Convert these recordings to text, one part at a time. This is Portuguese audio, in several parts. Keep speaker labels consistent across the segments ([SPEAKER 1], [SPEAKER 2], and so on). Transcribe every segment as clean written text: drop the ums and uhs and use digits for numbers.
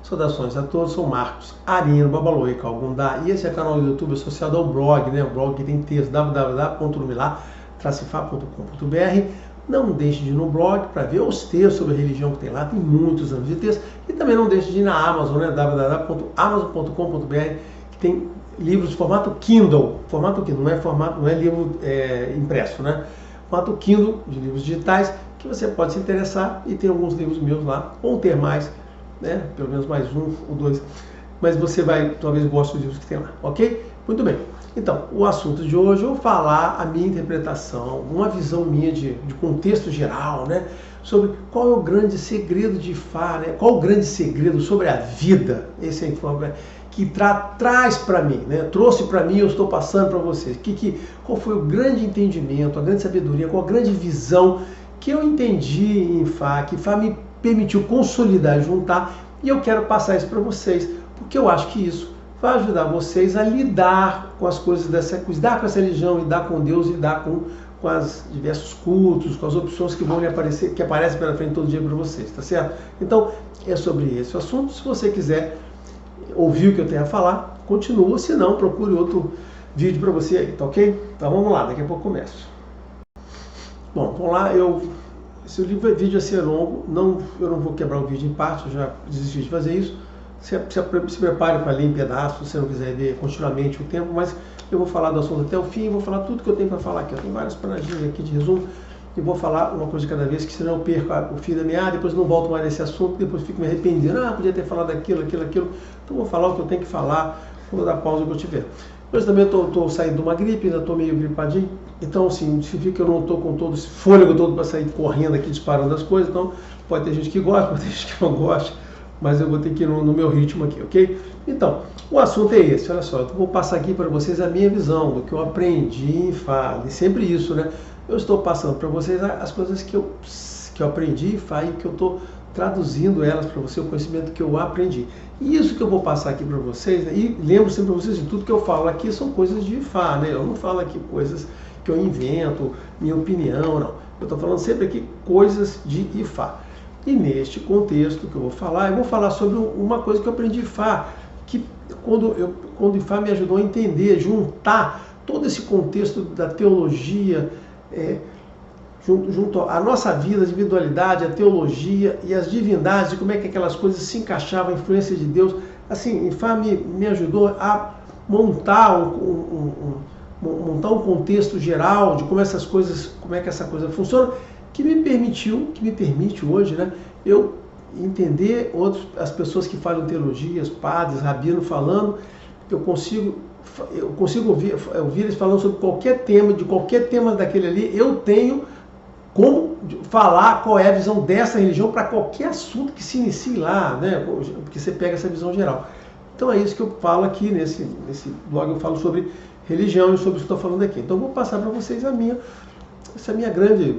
[SPEAKER 1] Saudações a todos, sou Marcos Arino, Babaloi, Calgundá, e esse é o canal do YouTube associado ao blog, né? O blog que tem texto www.lumilar-fa.com.br. Não deixe de ir no blog para ver os textos sobre a religião que tem lá, tem muitos anos de texto, e também não deixe de ir na Amazon, né? www.amazon.com.br, que tem livros de formato Kindle, não é livro impresso, né? Formato Kindle, de livros digitais, que você pode se interessar, e tem alguns livros meus lá, ou ter mais, né? Pelo menos mais um ou dois, mas você vai, talvez goste dos livros que tem lá, ok? Muito bem. Então, o assunto de hoje, eu vou falar a minha interpretação, uma visão minha de contexto geral, né? Sobre qual é o grande segredo de Fá, né? Qual o grande segredo sobre a vida, esse é que traz para mim, né? Trouxe para mim, eu estou passando para vocês. Qual foi o grande entendimento, a grande sabedoria, qual a grande visão que eu entendi em Fá, que Fá me permitiu consolidar e juntar, e eu quero passar isso para vocês, porque eu acho que isso vai ajudar vocês a lidar com as coisas lidar com essa religião, lidar com Deus, lidar com os diversos cultos, com as opções que vão lhe aparecer, que aparecem pela frente todo dia para vocês, tá certo? Então, é sobre esse assunto. Se você quiser ouvir o que eu tenho a falar, continua, se não, procure outro vídeo para você aí, tá ok? Então vamos lá, daqui a pouco começo. Bom, vamos lá, esse vídeo vai ser longo, eu não vou quebrar o vídeo em partes, eu já desisti de fazer isso. Se prepare para ler em pedaços, se você não quiser ver continuamente o tempo, mas eu vou falar do assunto até o fim, vou falar tudo que eu tenho para falar aqui. Eu tenho várias paradinhas aqui de resumo, e vou falar uma coisa de cada vez, que senão eu perco o fio da meada, depois não volto mais nesse assunto, depois fico me arrependendo, podia ter falado aquilo. Então vou falar o que eu tenho que falar, vou dar pausa que eu tiver. Hoje também estou saindo de uma gripe, ainda estou meio gripadinho, então assim, significa que eu não estou com todo esse fôlego todo para sair correndo aqui, disparando as coisas, então pode ter gente que gosta, pode ter gente que não gosta, mas eu vou ter que ir no meu ritmo aqui, ok? Então, o assunto é esse, olha só, eu vou passar aqui para vocês a minha visão, do que eu aprendi em Fá, e sempre isso, né? Eu estou passando para vocês as coisas que eu aprendi em Fá e que eu estou traduzindo elas para você, o conhecimento que eu aprendi. E isso que eu vou passar aqui para vocês, né? E lembro sempre para vocês de tudo que eu falo aqui são coisas de Fá, né? Eu não falo aqui coisas que eu invento, minha opinião, não. Eu estou falando sempre aqui coisas de Ifá. E neste contexto que eu vou falar sobre uma coisa que eu aprendi em Fá, que quando Ifá me ajudou a entender, juntar todo esse contexto da teologia, junto à nossa vida, a individualidade, a teologia e as divindades, e como é que aquelas coisas se encaixavam, a influência de Deus. Assim, Ifá me ajudou a montar um contexto geral de como é que essa coisa funciona, que me permite hoje, né, eu entender as pessoas que falam teologia, os padres, rabino falando, eu consigo ouvir eles falando sobre qualquer tema daquele ali, eu tenho como falar qual é a visão dessa religião para qualquer assunto que se inicie lá, né, porque você pega essa visão geral. Então é isso que eu falo aqui nesse blog, eu falo sobre religião e sobre o que estou falando aqui. Então eu vou passar para vocês essa minha grande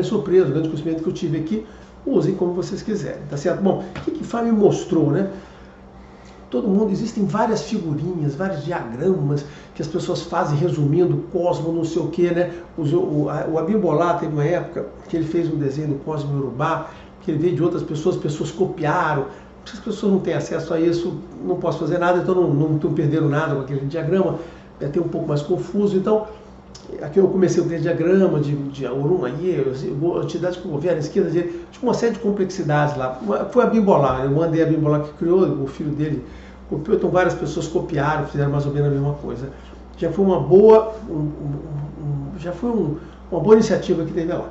[SPEAKER 1] surpresa, o grande conhecimento que eu tive aqui. Usem como vocês quiserem, tá certo? Bom, o que Fá me mostrou, né? Existem várias figurinhas, vários diagramas que as pessoas fazem resumindo o cosmos, não sei o que, né? O Abimbolá teve uma época que ele fez um desenho do cosmos Yorubá, que ele veio de outras pessoas copiaram. Se as pessoas não têm acesso a isso, não posso fazer nada, então não estão perdendo nada com aquele diagrama, é até um pouco mais confuso. Então, aqui eu comecei a ter diagrama de Orun, entidades com o governo, esquerda, direita, tinha uma série de complexidades lá. Foi a Abimbolá, eu mandei a Abimbolá que criou, o filho dele copiou, então várias pessoas copiaram, fizeram mais ou menos a mesma coisa. Já foi uma boa iniciativa que teve lá.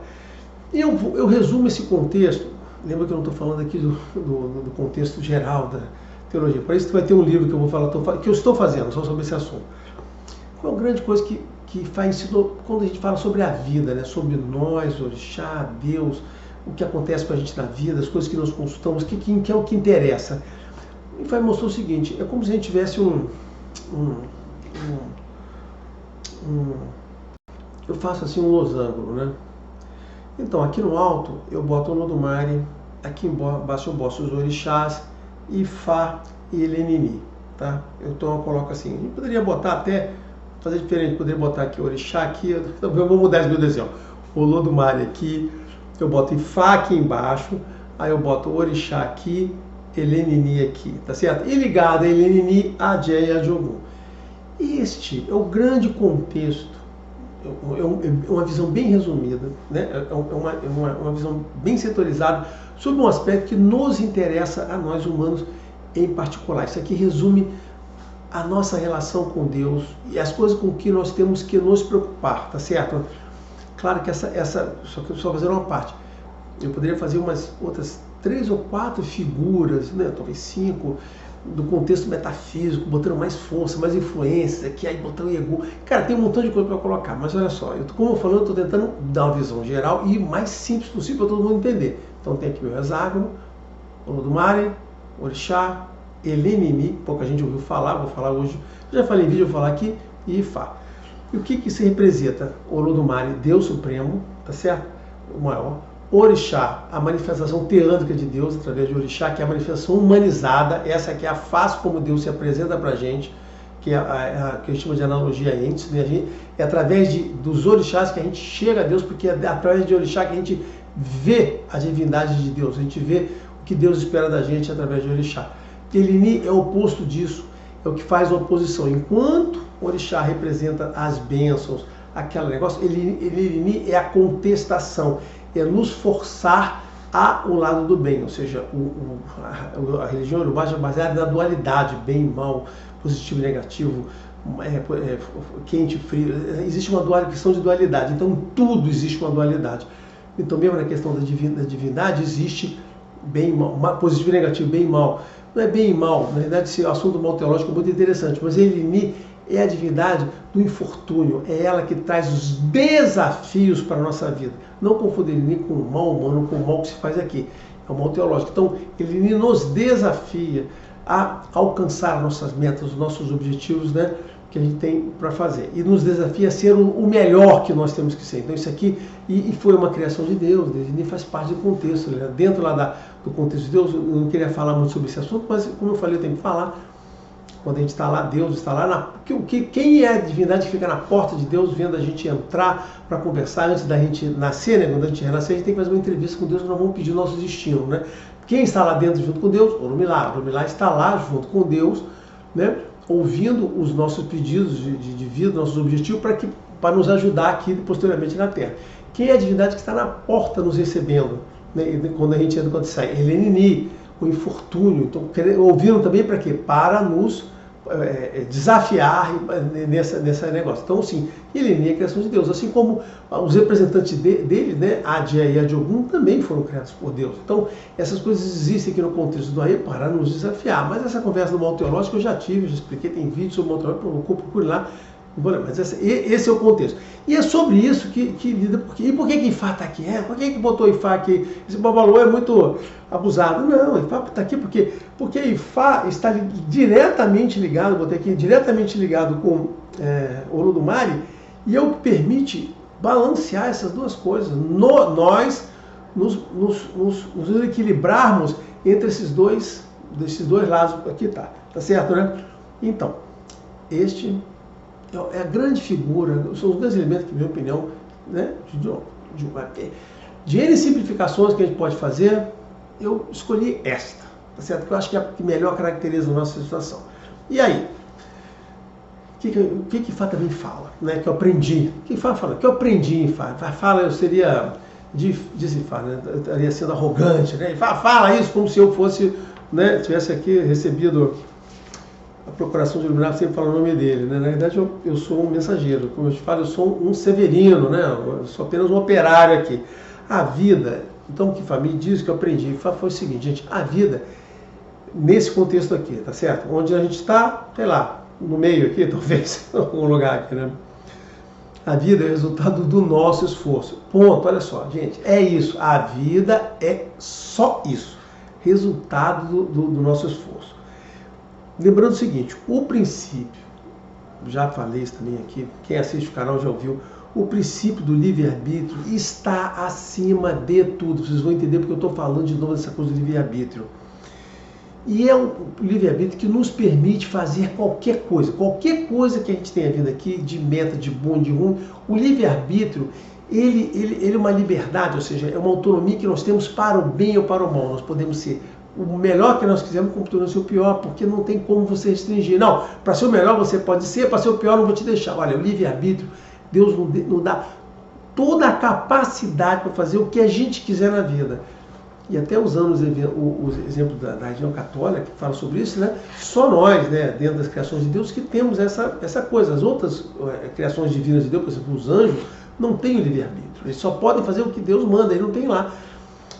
[SPEAKER 1] E eu resumo esse contexto. Lembra que eu não estou falando aqui do contexto geral da teologia. Para isso vai ter um livro que eu vou falar, que eu estou fazendo só sobre esse assunto. Qual é a grande coisa que ensinou quando a gente fala sobre a vida, né? Sobre nós, orixá, Deus, o que acontece com a gente na vida, as coisas que nós consultamos, que é o que interessa. E Fá mostrou o seguinte, é como se a gente tivesse eu faço assim um losango, né? Então, aqui no alto, eu boto o Olodumare, aqui embaixo eu boto os orixás, Ifá e Elenini, tá? Então eu coloco assim, a gente poderia botar até, fazer diferente, poderia botar aqui orixá aqui, eu vou mudar esse meu desenho, Olodumare aqui, eu boto Ifá aqui embaixo, aí eu boto orixá aqui, Elenini aqui, tá certo? E ligado a Elenini, Adé e Adjogum. Este é o grande contexto, é uma visão bem resumida, né? É uma visão bem setorizada sobre um aspecto que nos interessa a nós humanos em particular. Isso aqui resume a nossa relação com Deus e as coisas com que nós temos que nos preocupar, tá certo? Claro que só fazer uma parte. Eu poderia fazer umas outras 3 ou 4 figuras, né, talvez 5, do contexto metafísico, botando mais força, mais influência, aqui aí botando ego. Cara, tem um montão de coisa para colocar, mas olha só, como eu falando, eu estou tentando dar uma visão geral e mais simples possível para todo mundo entender. Então tem aqui meu hexágono, Olodumare, Orixá, Elenini, pouca gente ouviu falar, vou falar hoje, já falei em vídeo, vou falar aqui, e Ifá. E o que se representa? Olodumare, Deus Supremo, tá certo? O maior. Orixá, a manifestação teândrica de Deus através de Orixá, que é a manifestação humanizada, essa que é a face como Deus se apresenta pra gente, que é a que a gente chama de analogia entes, né? É através dos orixás que a gente chega a Deus, porque é através de orixá que a gente vê a divindade de Deus, a gente vê o que Deus espera da gente através de orixá. Elini é o oposto disso, é o que faz a oposição. Enquanto o orixá representa as bênçãos, aquele negócio, Elini é a contestação, é nos forçar ao lado do bem, ou seja, a religião urubá é baseada na dualidade, bem e mal, positivo e negativo, quente e frio. Existe uma questão de dualidade, então tudo existe uma dualidade. Então mesmo na questão da divindade existe bem e mal, positivo e negativo, bem e mal. Não é bem e mal, na verdade esse assunto mal teológico é muito interessante, mas Elini é a divindade do infortúnio, é ela que traz os desafios para a nossa vida. Não confundir Elini com o mal humano, com o mal que se faz aqui, é o mal teológico. Então, Elini nos desafia a alcançar as nossas metas, os nossos objetivos, né, que a gente tem para fazer. E nos desafia a ser o melhor que nós temos que ser. Então, isso aqui, e foi uma criação de Deus, Elini faz parte do contexto, né? Dentro lá do contexto de Deus, eu não queria falar muito sobre esse assunto, mas como eu falei, eu tenho que falar. Quando a gente está lá, Deus está lá. Quem é a divindade que fica na porta de Deus, vendo a gente entrar para conversar antes da gente nascer, né? Quando a gente renascer, a gente tem que fazer uma entrevista com Deus, que nós vamos pedir o nosso destino, né? Quem está lá dentro junto com Deus? Orumilá. Orumilá está lá junto com Deus, né? Ouvindo os nossos pedidos de vida, nossos objetivos, para nos ajudar aqui posteriormente na Terra. Quem é a divindade que está na porta nos recebendo, né? Quando a gente entra, quando sai? Elenini, o infortúnio. Então, ouviram também para quê? Para nos desafiar nesse negócio. Então, sim, Eleni é a criação de Deus, assim como os representantes dele, né, Adé e Adjogum, também foram criados por Deus. Então, essas coisas existem aqui no contexto do Aê para nos desafiar. Mas essa conversa do mal teológico eu já tive, já expliquei, tem vídeo sobre o mal teológico, procure lá. Mas esse é o contexto. E é sobre isso que lida. E por que Ifá está aqui? Por que botou Ifá aqui? Esse babalô é muito abusado. Não, Ifá está aqui porque Ifá está diretamente ligado, botei aqui, diretamente ligado com Olodumare, e é o que permite balancear essas duas coisas. Nós nos equilibrarmos entre esses dois lados. Aqui tá certo, né? Então, este é a grande figura, são os grandes elementos que, na minha opinião, né, de N simplificações que a gente pode fazer, eu escolhi esta, tá certo? Que eu acho que é a que melhor caracteriza a nossa situação. E aí, o que Ifá também fala, né, que eu aprendi? O que Ifá fala? Que eu aprendi em Ifá. Fala, eu seria, diz Ifá, né, eu estaria sendo arrogante, né? Ifá fala isso como se eu fosse, né, tivesse aqui recebido a procuração de iluminar, sempre fala o nome dele, né? Na verdade, eu sou um mensageiro. Como eu te falo, eu sou um severino, né? Eu sou apenas um operário aqui. A vida, então, o que Ifá me diz, que eu aprendi, foi o seguinte, gente, a vida, nesse contexto aqui, tá certo? Onde a gente está, sei lá, no meio aqui, talvez, algum lugar aqui, né? A vida é o resultado do nosso esforço. Ponto, olha só, gente, é isso. A vida é só isso. Resultado do nosso esforço. Lembrando o seguinte, o princípio, já falei isso também aqui, quem assiste o canal já ouviu, o princípio do livre-arbítrio está acima de tudo. Vocês vão entender porque eu estou falando de novo dessa coisa do livre-arbítrio. E é um livre-arbítrio que nos permite fazer qualquer coisa que a gente tenha vindo aqui, de meta, de bom, de ruim. O livre-arbítrio, ele é uma liberdade, ou seja, é uma autonomia que nós temos para o bem ou para o mal. Nós podemos ser o melhor que nós quisermos como tornou-se o pior, porque não tem como você restringir. Não, para ser o melhor você pode ser, para ser o pior não vou te deixar. Olha, o livre-arbítrio, Deus não dá toda a capacidade para fazer o que a gente quiser na vida. E até usando os exemplos da religião católica, que fala sobre isso, né? Só nós, né, dentro das criações de Deus, que temos essa coisa. As outras criações divinas de Deus, por exemplo, os anjos, não têm o livre-arbítrio. Eles só podem fazer o que Deus manda, eles não tem lá.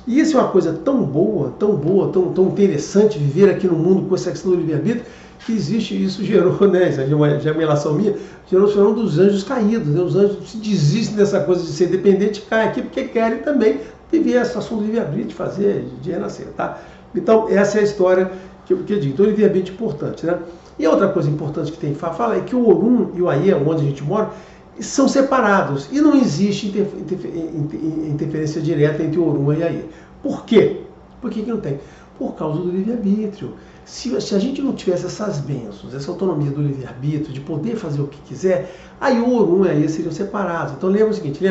[SPEAKER 1] E isso é uma coisa tão boa, tão interessante viver aqui no mundo com essa questão do livre-arbítrio, que existe, isso gerou, né, já é uma relação minha, gerou o fenômeno dos anjos caídos, né? Os anjos se desistem dessa coisa de ser dependente, caem aqui porque querem também viver essa situação do livre-arbítrio, fazer, de renascer, tá? Então, essa é a história que eu digo. Então, o livre-arbítrio é importante, né? E outra coisa importante que tem que falar é que o Orum e o Aie, onde a gente mora, são separados e não existe interferência direta entre o Orum e o Aie. Por quê? Por que não tem? Por causa do livre-arbítrio. Se a gente não tivesse essas bênçãos, essa autonomia do livre-arbítrio, de poder fazer o que quiser, aí o Orum e a Aie seriam separados. Então lembra o seguinte,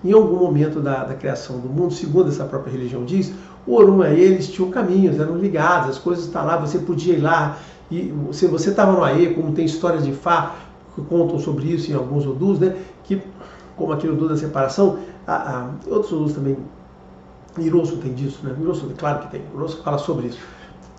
[SPEAKER 1] em algum momento da criação do mundo, segundo essa própria religião diz, o Orum e a Aie, eles tinham caminhos, eram ligados, as coisas estavam lá, você podia ir lá, e se você estava no Aie, como tem histórias de Fá, que contam sobre isso em alguns odus, né, que, como aquele odu da separação, outros odus também, Hirosso tem disso, né? Hirosso, claro que tem, Hirosso fala sobre isso.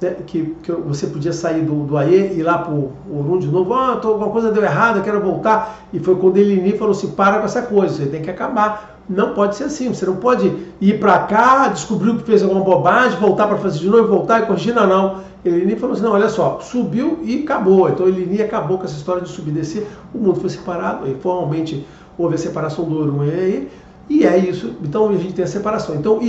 [SPEAKER 1] Né? Que você podia sair do Aie e ir lá para o Orum de novo, alguma coisa deu errado, eu quero voltar. E foi quando Elini falou assim, para com essa coisa, você tem que acabar. Não pode ser assim, você não pode ir para cá, descobriu que fez alguma bobagem, voltar para fazer de novo, voltar e corrigir, não. Elini falou assim, não, olha só, subiu e acabou. Então Elini acabou com essa história de subir e descer, o mundo foi separado, e formalmente houve a separação do Orum e Aie, e é isso, então a gente tem a separação. Então,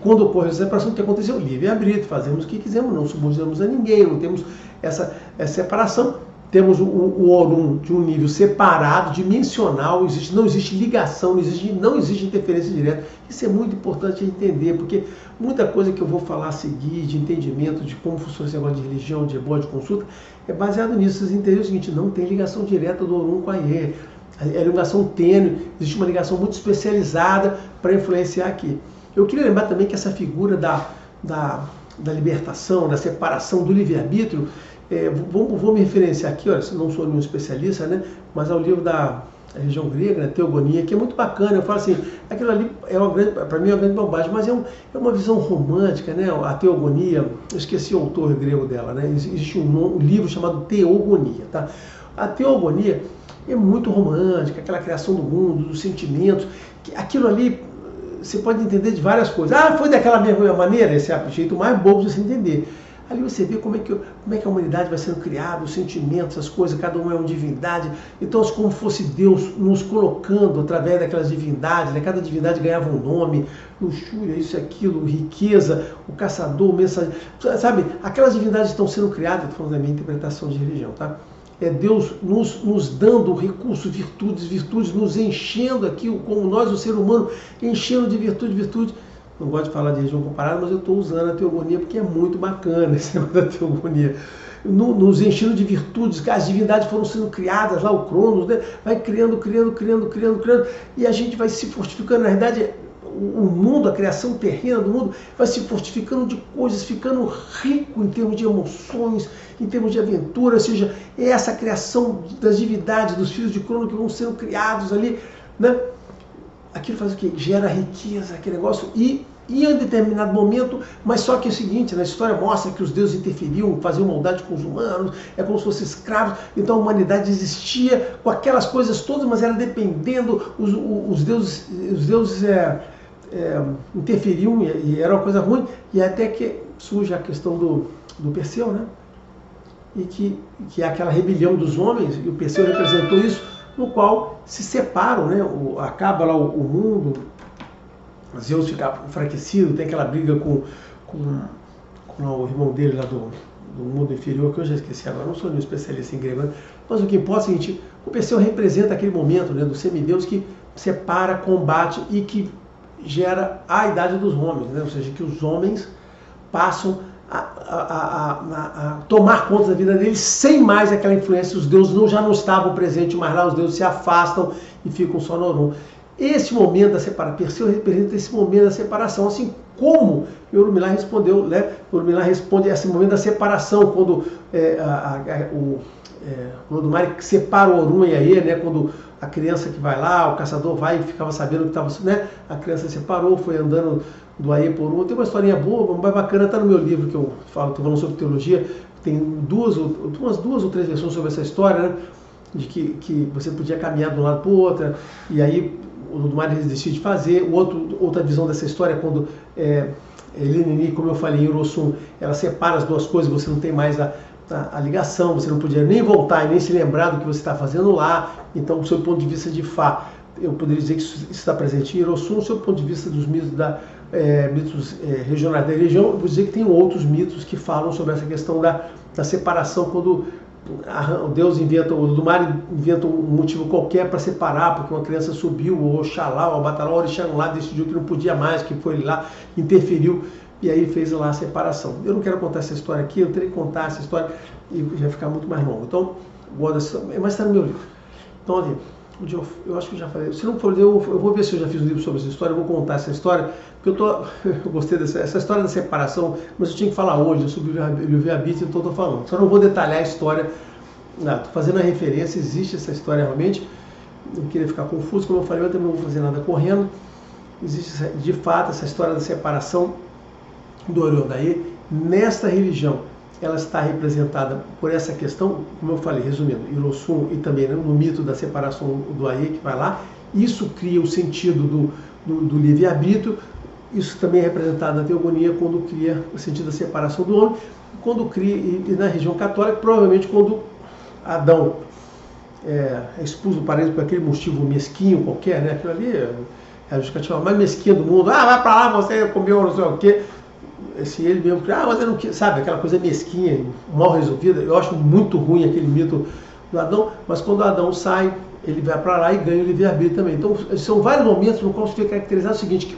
[SPEAKER 1] quando ocorre a separação, o que aconteceu? Livre-arbítrio, fazemos o que quisermos, não subordinamos a ninguém, não temos essa separação. Temos o Orum de um nível separado, dimensional, não existe ligação, não existe interferência direta. Isso é muito importante entender, porque muita coisa que eu vou falar a seguir, de entendimento de como funciona esse negócio de religião, de ebó, de consulta, é baseado nisso. Vocês entenderam o seguinte, não tem ligação direta do Orum com a Aie. É ligação tênue, existe uma ligação muito especializada para influenciar aqui. Eu queria lembrar também que essa figura da libertação, da separação do livre-arbítrio, vou me referenciar aqui, olha, não sou nenhum especialista, né, mas ao livro da religião grega, né, Teogonia, que é muito bacana. Eu falo assim, aquilo ali para mim é uma grande bobagem, mas é uma visão romântica, né, a Teogonia, eu esqueci o autor grego dela, né, existe um livro chamado Teogonia, tá? A Teogonia é muito romântica, aquela criação do mundo, dos sentimentos, aquilo ali você pode entender de várias coisas. Foi daquela mesma maneira, esse é o jeito mais bobo de você entender. Ali você vê como é que a humanidade vai sendo criada, os sentimentos, as coisas, cada um é uma divindade. Então, como fosse Deus nos colocando através daquelas divindades, né? Cada divindade ganhava um nome, luxúria, isso e aquilo, riqueza, o caçador, o mensageiro, sabe? Aquelas divindades estão sendo criadas, estou falando da minha interpretação de religião, tá? É Deus nos dando recursos, virtudes, nos enchendo aqui, como nós, o ser humano, enchendo de virtude. Não gosto de falar de religião comparada, mas eu estou usando a teogonia porque é muito bacana esse negócio da teogonia. Nos enchendo de virtudes, as divindades foram sendo criadas lá, o Cronos, né? Vai criando, e a gente vai se fortificando. Na verdade, o mundo, a criação terrena do mundo, vai se fortificando de coisas, ficando rico em termos de emoções, em termos de aventura, ou seja, é essa criação das divindades, dos filhos de Cronos que vão sendo criados ali, né? Aquilo faz o quê? Gera riqueza, aquele negócio, e em um determinado momento, mas só que é o seguinte, na história mostra que os deuses interferiam, faziam maldade com os humanos, é como se fossem escravos, então a humanidade existia com aquelas coisas todas, mas era dependendo, os deuses interferiam e era uma coisa ruim, e até que surge a questão do Perseu, né? E que é aquela rebelião dos homens, e o Perseu representou isso, no qual se separam, né? Acaba lá o mundo, Zeus fica enfraquecido, tem aquela briga com o irmão dele lá do mundo inferior, que eu já esqueci agora, não sou nenhum especialista em grego, mas o que importa é o seguinte, o Perseu representa aquele momento, né, do semideus que separa, combate e que gera a idade dos homens, né? Ou seja, que os homens passam a tomar conta da vida deles sem mais aquela influência. Os deuses já não estavam presentes mais lá, os deuses se afastam e ficam só no Orum. esse momento da separação, Perseu representa esse momento da separação, assim como o Orunmila respondeu, né? O Orunmila responde esse momento da separação, quando o Olodumare separa o Orun e Aie, né? Quando a criança que vai lá, o caçador vai e ficava sabendo que estava, né? A criança separou, foi andando do Aie por Orun. Tem uma historinha boa, mais bacana, está no meu livro que eu falo, estou falando sobre teologia, tem duas ou três versões sobre essa história, né? De que você podia caminhar de um lado para o outro, e aí o Olodumare decide fazer. Outra visão dessa história é quando Elenini, como eu falei, em Urossun, ela separa as duas coisas, você não tem mais a ligação, você não podia nem voltar e nem se lembrar do que você está fazendo lá. Então, do seu ponto de vista de Fá, eu poderia dizer que isso está presente em Urossun. Do seu ponto de vista dos mitos, mitos regionais da religião, eu vou dizer que tem outros mitos que falam sobre essa questão da separação, quando Deus inventa, o Olodumare inventa um motivo qualquer para separar, porque uma criança subiu, ou Oxalá, ou Abatalá, o Orixá lá decidiu que não podia mais, que foi lá, interferiu, e aí fez lá a separação. Eu não quero contar essa história aqui, eu teria que contar essa história e vai ficar muito mais longo. Então, mas está no meu livro. Então, ali, eu acho que eu já falei, se não for, eu vou ver se eu já fiz um livro sobre essa história, eu vou contar essa história, porque eu gostei dessa história da separação, mas eu tinha que falar hoje sobre o livre-arbítrio, então estou falando. Só não vou detalhar a história, estou fazendo a referência, existe essa história realmente, não queria ficar confuso, como eu falei, eu também não vou fazer nada correndo. Existe de fato essa história da separação do Orun e Aie. Nesta religião, ela está representada por essa questão, como eu falei, resumindo, em Urossun e também, né, no mito da separação do Aie, que vai lá. Isso cria o sentido do livre-arbítrio. Isso também é representado na teogonia, quando cria o sentido da separação do homem, quando cria, e na religião católica, provavelmente quando Adão é expulso do paraíso por aquele motivo mesquinho qualquer, né? Aquilo ali é a justificativa mais mesquinha do mundo. Vai pra lá, você comeu não sei o quê. Se ele mesmo, você não quer, sabe, aquela coisa mesquinha, mal resolvida. Eu acho muito ruim aquele mito do Adão, mas quando Adão sai, ele vai para lá e ganha o livre-arbítrio também. Então, são vários momentos no qual você fica caracterizado o seguinte, que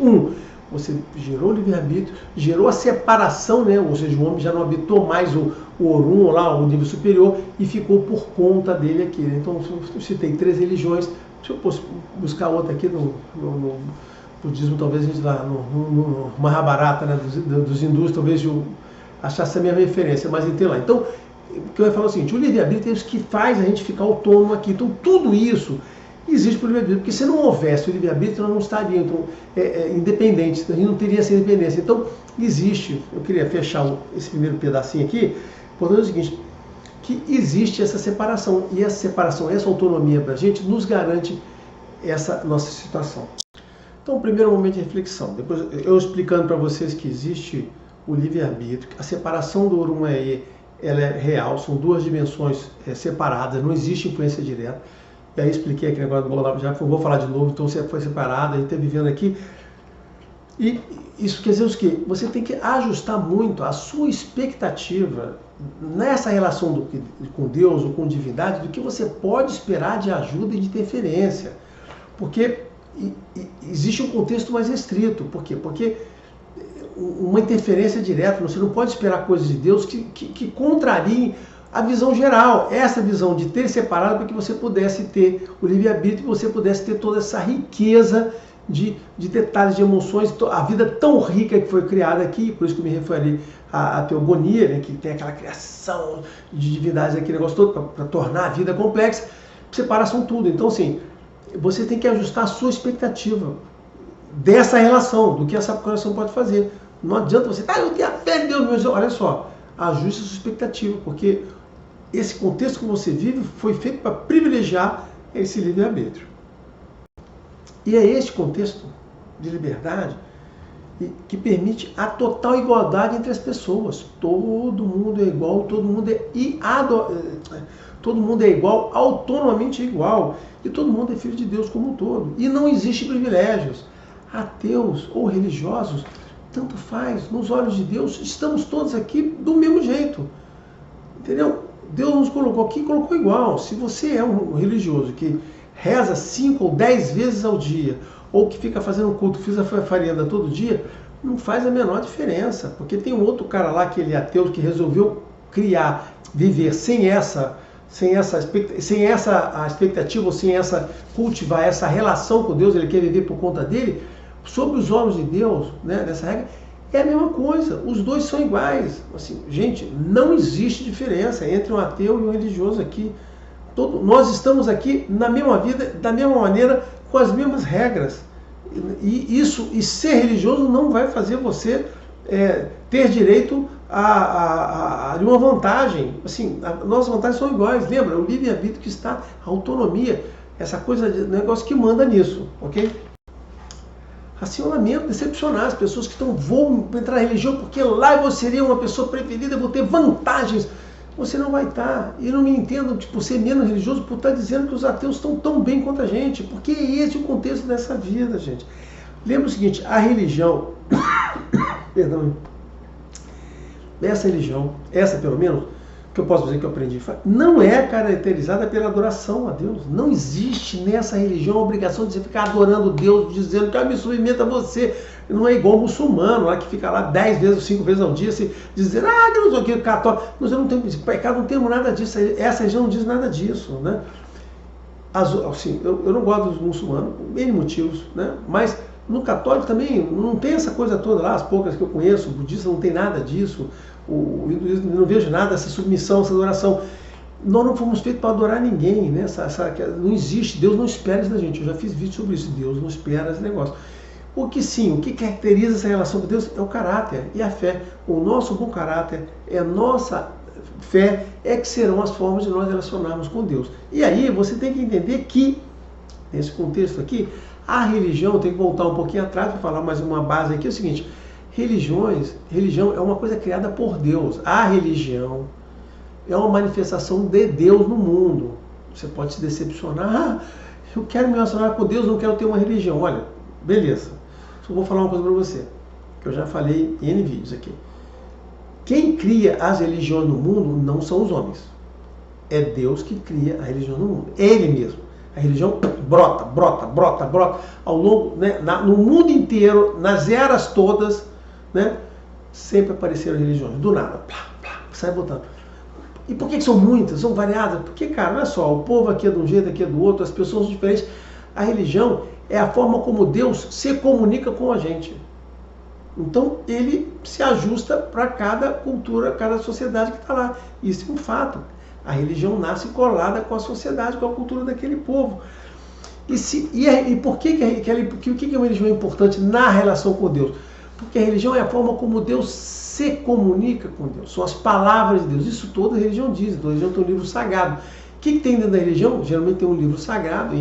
[SPEAKER 1] você gerou o livre-arbítrio, gerou a separação, né? Ou seja, o homem já não habitou mais o Orun, lá, o nível superior, e ficou por conta dele aqui, né? Então, eu citei 3 religiões. Deixa eu buscar outra aqui no budismo, talvez a gente lá no Mahabharata, né, dos hindus, talvez eu achasse a minha referência, mas tem lá. Então, o que eu ia falar é o seguinte, o livre-arbítrio é isso que faz a gente ficar autônomo aqui. Então, tudo isso existe para o livre-arbítrio, porque se não houvesse o livre-arbítrio, nós não estaríamos independentes, a gente não teria essa independência. Então, existe, eu queria fechar esse primeiro pedacinho aqui, portanto é o seguinte, que existe essa separação, e essa separação, essa autonomia para a gente, nos garante essa nossa situação. Então, primeiro momento de reflexão, depois eu explicando para vocês que existe o livre-arbítrio, a separação do Orun e Aie, ela é real, são 2 dimensões separadas, não existe influência direta. E aí expliquei aqui agora do Bolonaro, já vou falar de novo, então você foi separado, a gente está vivendo aqui. E isso quer dizer o quê? Você tem que ajustar muito a sua expectativa nessa relação com Deus ou com divindade, do que você pode esperar de ajuda e de interferência. Porque existe um contexto mais restrito. Por quê? Porque uma interferência direta, você não pode esperar coisas de Deus que contrariem a visão geral. Essa visão de ter separado para que você pudesse ter o livre-arbítrio e você pudesse ter toda essa riqueza de detalhes, de emoções, a vida tão rica que foi criada aqui, por isso que eu me referi à teogonia, né, que tem aquela criação de divindades, aquele negócio todo, para tornar a vida complexa. Separação tudo. Então, assim, você tem que ajustar a sua expectativa dessa relação, do que essa relação pode fazer. Não adianta você, eu tenho a fé em Deus, meu Deus. Olha só, ajuste a sua expectativa, porque esse contexto que você vive foi feito para privilegiar esse livre-arbítrio. E é este contexto de liberdade que permite a total igualdade entre as pessoas. Todo mundo é igual, todo mundo é igual, autonomamente igual. E todo mundo é filho de Deus como um todo. E não existe privilégios. Ateus ou religiosos, tanto faz. Nos olhos de Deus, estamos todos aqui do mesmo jeito. Entendeu? Deus nos colocou aqui e colocou igual. Se você é um religioso que reza 5 ou 10 vezes ao dia, ou que fica fazendo culto, fiz a farienda todo dia, não faz a menor diferença. Porque tem um outro cara lá, que ele é ateu, que resolveu viver sem essa sem essa a expectativa, ou sem essa cultivar essa relação com Deus, ele quer viver por conta dele, sob os olhos de Deus, né, nessa regra, é a mesma coisa. Os dois são iguais. Assim, gente, não existe diferença entre um ateu e um religioso aqui. Nós estamos aqui na mesma vida, da mesma maneira, com as mesmas regras. E ser religioso não vai fazer você ter direito a uma vantagem. Assim, nossas vantagens são iguais. Lembra? O livre-arbítrio que está, a autonomia, essa coisa de negócio que manda nisso, ok? Assim, eu lamento decepcionar as pessoas que vão entrar na religião porque lá eu seria uma pessoa preferida, eu vou ter vantagens. Você não vai estar. E não me entendo por ser menos religioso, por estar dizendo que os ateus estão tão bem quanto a gente. Porque esse é o contexto dessa vida, gente. Lembra o seguinte, a religião, perdão, essa pelo menos, que eu posso dizer que eu aprendi, não é caracterizada pela adoração a Deus. Não existe nessa religião a obrigação de você ficar adorando Deus, dizendo que me submeta a você. Não é igual o muçulmano, lá que fica lá 10 vezes ou 5 vezes ao dia, se dizendo, que não sou aqui, católico. Mas eu não tenho pecado, não temos nada disso. Essa religião não diz nada disso, né? Assim, eu não gosto dos muçulmanos, por N motivos, né? Mas no católico também não tem essa coisa toda lá, as poucas que eu conheço, o budista não tem nada disso, o hinduísmo não vejo nada, essa submissão, essa adoração. Nós não fomos feitos para adorar ninguém, né? Não existe, Deus não espera isso da gente. Eu já fiz vídeo sobre isso, Deus não espera esse negócio. O que caracteriza essa relação com Deus é o caráter e a fé. O nosso bom caráter, a nossa fé é que serão as formas de nós relacionarmos com Deus. E aí você tem que entender que, nesse contexto aqui, a religião, tem que voltar um pouquinho atrás para falar mais uma base aqui, é o seguinte, religião é uma coisa criada por Deus. A religião é uma manifestação de Deus no mundo. Você pode se decepcionar, eu quero me relacionar com Deus, não quero ter uma religião. Olha, beleza, só vou falar uma coisa para você, que eu já falei em N vídeos aqui. Quem cria as religiões no mundo não são os homens. É Deus que cria a religião no mundo. Ele mesmo. A religião brota ao longo, né, no mundo inteiro, nas eras todas, né, sempre apareceram religiões. Do nada, sai botando. E por que são muitas? São variadas? Porque, cara, olha só, o povo aqui é de um jeito, aqui é do outro, as pessoas são diferentes. A religião é a forma como Deus se comunica com a gente. Então, ele se ajusta para cada cultura, cada sociedade que está lá. Isso é um fato. A religião nasce colada com a sociedade, com a cultura daquele povo. E por que uma religião é importante na relação com Deus? Porque a religião é a forma como Deus se comunica com Deus. São as palavras de Deus. Isso toda religião diz. Toda religião tem um livro sagrado. O que tem dentro da religião? Geralmente tem um livro sagrado.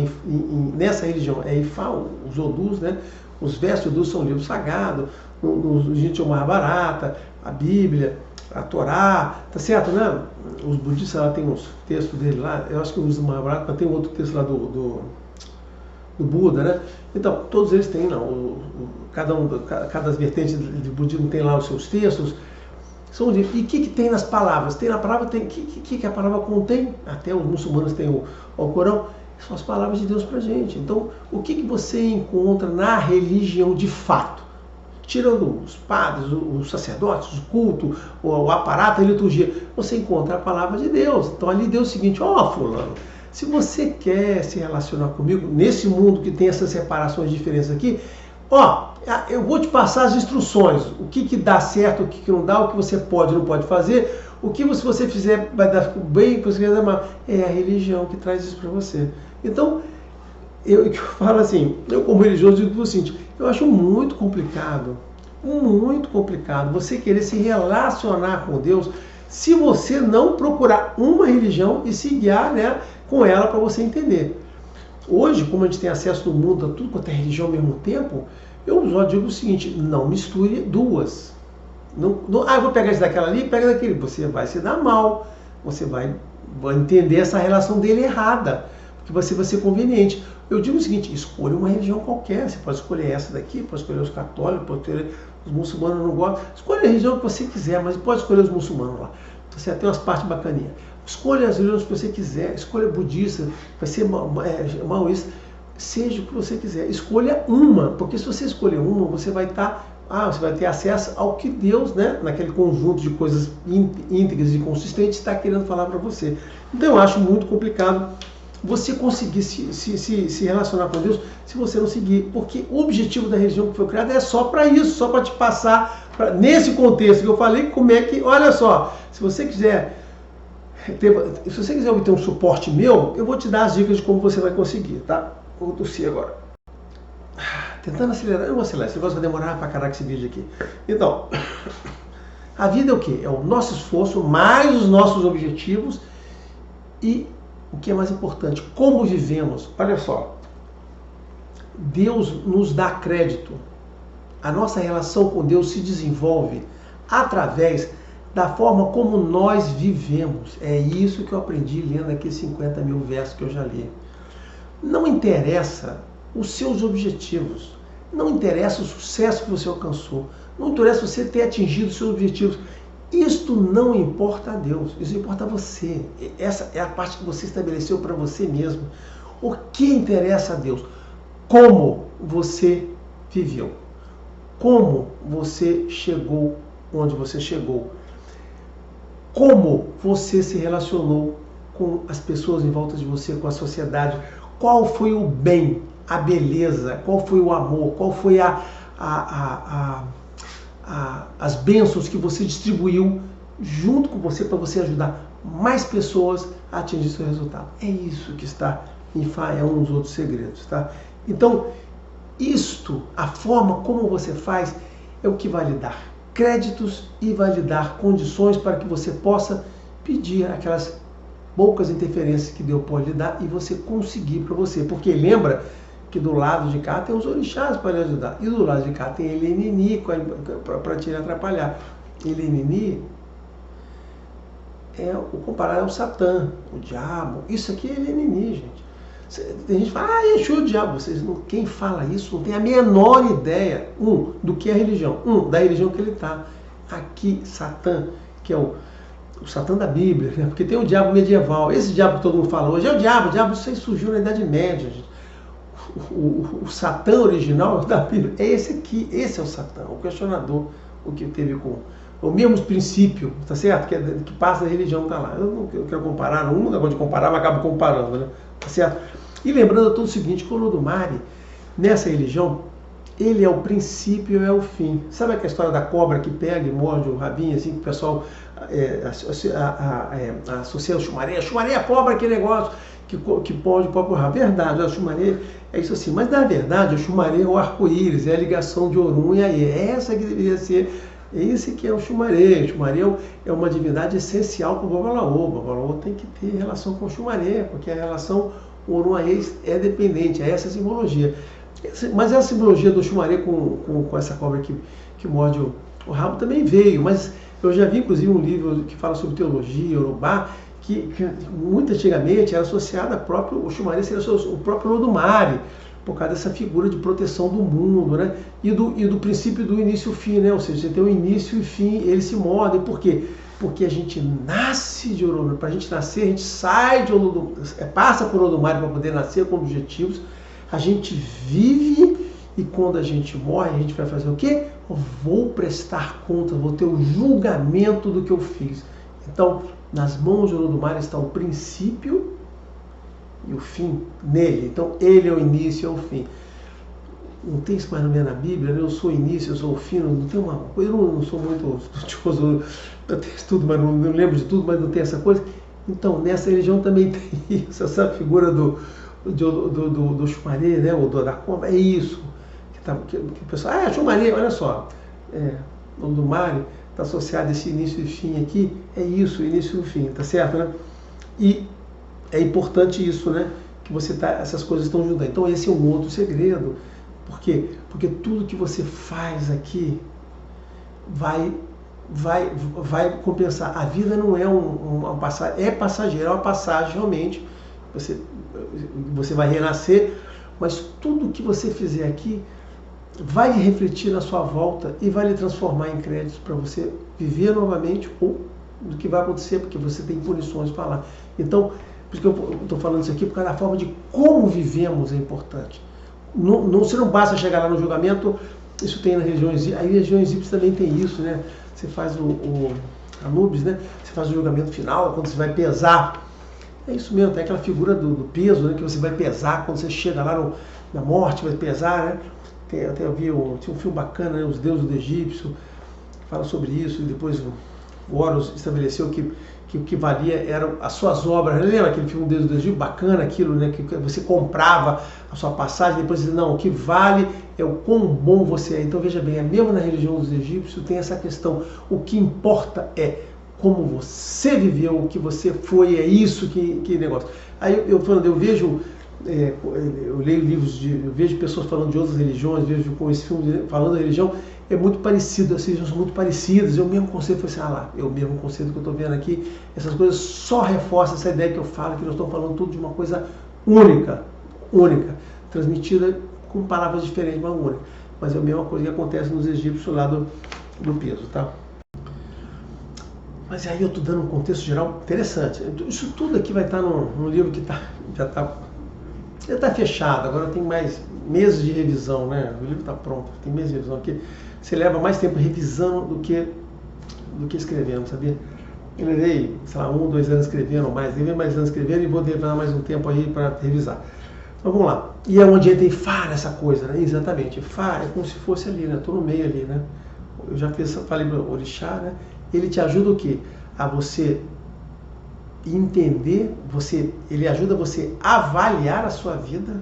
[SPEAKER 1] Nessa religião é Ifá, os Odus, né? Os versos Odus são livros sagrados. No gente é o Mahabharata, a Bíblia, a Torá, tá certo, né? Os budistas lá tem uns textos dele lá, eu acho que usa o Mahabharata, mas tem outro texto lá do Buda, né? Então, todos eles têm, não, cada vertente de budismo tem lá os seus textos. E o que tem nas palavras? Tem na palavra, o que a palavra contém? Até os muçulmanos têm o Alcorão, são as palavras de Deus pra gente. Então, o que você encontra na religião de fato? Tirando os padres, os sacerdotes, o culto, o aparato, a liturgia, você encontra a palavra de Deus. Então ali Deus é o seguinte, fulano, se você quer se relacionar comigo, nesse mundo que tem essas separações e diferenças aqui, eu vou te passar as instruções, o que dá certo, o que não dá, o que você pode e não pode fazer, o que se você fizer vai dar bem, o que você fizer mal. É a religião que traz isso para você. Então, eu falo assim, eu como religioso digo o seguinte, eu acho muito complicado você querer se relacionar com Deus se você não procurar uma religião e se guiar, né, com ela para você entender. Hoje, como a gente tem acesso no mundo a tudo quanto é religião ao mesmo tempo, eu só digo o seguinte, não misture duas. Eu vou pegar isso daquela ali e pega daquele. Você vai se dar mal, você vai entender essa relação dele errada, porque você vai ser conveniente. Eu digo o seguinte, escolha uma religião qualquer, você pode escolher essa daqui, pode escolher os católicos, pode escolher os muçulmanos, não gostam. Escolha a religião que você quiser, mas pode escolher os muçulmanos lá. Você tem umas partes bacaninhas. Escolha as religiões que você quiser, escolha budista, vai ser maoísta, seja o que você quiser. Escolha uma, porque se você escolher uma, você vai estar você vai ter acesso ao que Deus, né, naquele conjunto de coisas íntegras e consistentes, está querendo falar para você. Então eu acho muito complicado você conseguir se relacionar com Deus se você não seguir, porque o objetivo da religião que foi criada é só para isso, só para te passar, nesse contexto que eu falei, como é que, olha só, se você quiser obter um suporte meu, eu vou te dar as dicas de como você vai conseguir, tá? Vou tossir agora. Tentando acelerar, eu não vou acelerar, esse negócio vai demorar pra caraca esse vídeo aqui. Então, a vida é o quê? É o nosso esforço, mais os nossos objetivos e o que é mais importante, como vivemos. Olha só, Deus nos dá crédito. A nossa relação com Deus se desenvolve através da forma como nós vivemos. É isso que eu aprendi lendo aqui 50 mil versos que eu já li. Não interessa os seus objetivos, não interessa o sucesso que você alcançou, não interessa você ter atingido os seus objetivos. Isto não importa a Deus, isso importa a você. Essa é a parte que você estabeleceu para você mesmo. O que interessa a Deus? Como você viveu, como você chegou onde você chegou, como você se relacionou com as pessoas em volta de você, com a sociedade, qual foi o bem, a beleza, qual foi o amor, qual foi as bênçãos que você distribuiu junto com você para você ajudar mais pessoas a atingir seu resultado. É isso que está em Fá, é um dos outros segredos, tá? Então, a forma como você faz é o que vai lhe dar créditos e vai lhe dar condições para que você possa pedir aquelas poucas interferências que Deus pode lhe dar e você conseguir para você. Porque lembra que do lado de cá tem os orixás para lhe ajudar. E do lado de cá tem ele Nini para te atrapalhar. Ele Nini o comparado ao Satã, o diabo. Isso aqui é ele Nini, gente. Tem gente que fala, encheu o diabo. Quem fala isso não tem a menor ideia, do que é a religião, da religião que ele está. Aqui, Satã, que é o Satã da Bíblia, né? Porque tem o diabo medieval. Esse diabo que todo mundo fala hoje é o diabo isso aí surgiu na Idade Média, gente. O Satã original da Bíblia é esse aqui, esse é o Satã, o questionador, o que teve com o mesmo princípio, tá certo? Que passa a religião, tá lá. Eu não quero comparar, não gosto de comparar, mas acabo comparando, né? Tá certo? E lembrando todo o seguinte, que o Olodumare, nessa religião, ele é o princípio e é o fim. Sabe aquela história da cobra que pega e morde o rabinho, assim, que o pessoal associa ao Xumaré? Xumaré é a cobra, aquele negócio que pode o rabo. Verdade, o Xumaré é isso assim. Mas, na verdade, o Xumaré é o arco-íris, é a ligação de Orum e Aie. É essa que deveria ser. É esse que é o Xumaré. O Xumaré é uma divindade essencial para o Babalaô. O Babalaô tem que ter relação com o Xumaré, porque a relação Orum-Aie é dependente, é essa simbologia. Mas essa simbologia do Xumaré com essa cobra que morde o rabo também veio. Mas eu já vi, inclusive, um livro que fala sobre teologia, Urubá, que muito antigamente era associada o Xumaré seria o próprio Olodumare, por causa dessa figura de proteção do mundo, né? E do princípio do início e fim, né? Ou seja, você tem o início e fim, eles se mordem. Por quê? Porque a gente nasce de Olodumare. Para a gente nascer, a gente sai de Olodumare, passa por Olodumare para poder nascer com objetivos. A gente vive e quando a gente morre, a gente vai fazer o quê? Eu vou prestar conta, vou ter o julgamento do que eu fiz. Então, nas mãos de Olodumare está o princípio e o fim nele. Então, ele é o início e é o fim. Não tem isso mais ou menos na Bíblia, né? Eu sou o início, eu sou o fim, não tem uma coisa, eu não sou muito estudioso, eu tenho tudo, mas não lembro de tudo, mas não tem essa coisa. Então, nessa religião também tem isso, essa figura do Xumaré, né? Ou da cobra, é isso. Que o pessoal, Xumaré, olha só, o Olodumare está associado a esse início e fim aqui, é isso, início e fim, tá certo, né? E é importante isso, né? Que essas coisas estão juntando. Então esse é um outro segredo. Por quê? Porque tudo que você faz aqui vai compensar. A vida não é uma passagem, é passageira, é uma passagem realmente. Você vai renascer, mas tudo que você fizer aqui vai refletir na sua volta e vai lhe transformar em créditos para você viver novamente ou do que vai acontecer, porque você tem punições para lá. Então, por isso que eu estou falando isso aqui, porque a forma de como vivemos é importante. Você não basta chegar lá no julgamento, Isso tem na região egípcia. Aí a região egípcia também tem isso, né? Você faz o Anubis, né? Você faz o julgamento final, quando você vai pesar. É isso mesmo, tem aquela figura do peso, né? Que você vai pesar quando você chega lá na morte, vai pesar, né? Até tinha um filme bacana, né? Os Deuses do Egípcio, fala sobre isso, e depois o Horus estabeleceu que o que valia eram as suas obras. Lembra aquele filme Deus do Egito? Bacana aquilo, né? Que você comprava a sua passagem, depois dizia, não, o que vale é o quão bom você é. Então veja bem, mesmo na religião dos egípcios tem essa questão. O que importa é como você viveu, o que você foi, é isso que negócio. Aí eu vejo, eu leio livros, eu vejo pessoas falando de outras religiões, vejo com esse filme falando da religião, é muito parecido, as religiões são muito parecidas, é o mesmo conceito, foi assim, é o mesmo conceito que eu estou vendo aqui, essas coisas só reforçam essa ideia que eu falo, que nós estamos falando tudo de uma coisa única, transmitida com palavras diferentes, mas única. Mas é a mesma coisa que acontece nos egípcios lá do peso, tá? Mas aí eu estou dando um contexto geral interessante. Isso tudo aqui vai estar num livro que já está fechado, agora tem mais meses de revisão, né? O livro está pronto, tem meses de revisão aqui. Você leva mais tempo revisando do que escrevendo, sabia? Eu levei, sei lá, 1, 2 anos escrevendo, levei mais anos escrevendo e vou levar mais um tempo aí para revisar. Então vamos lá. E é onde entra Ifá nessa coisa, né? Exatamente. Ifá é como se fosse ali, né? Estou no meio ali, né? Eu já falei para o Orixá, né? Ele te ajuda o quê? A você entender, ele ajuda você a avaliar a sua vida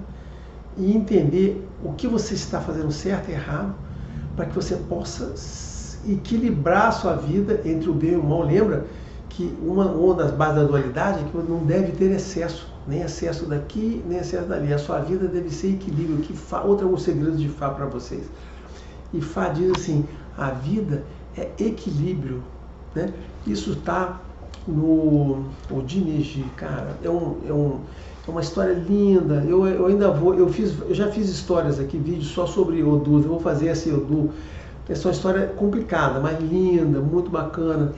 [SPEAKER 1] e entender o que você está fazendo certo e errado, para que você possa equilibrar a sua vida entre o bem e o mal. Lembra que uma das bases da dualidade é que não deve ter excesso, nem excesso daqui, nem excesso dali. A sua vida deve ser equilíbrio. Outro é um segredo de Fá para vocês. E Fá diz assim, a vida é equilíbrio, né? Isso está no Dineji, cara, é uma história linda. Eu ainda eu já fiz histórias aqui, vídeos só sobre Odu. Eu vou fazer esse Odu. Essa é uma história complicada, mas linda, muito bacana,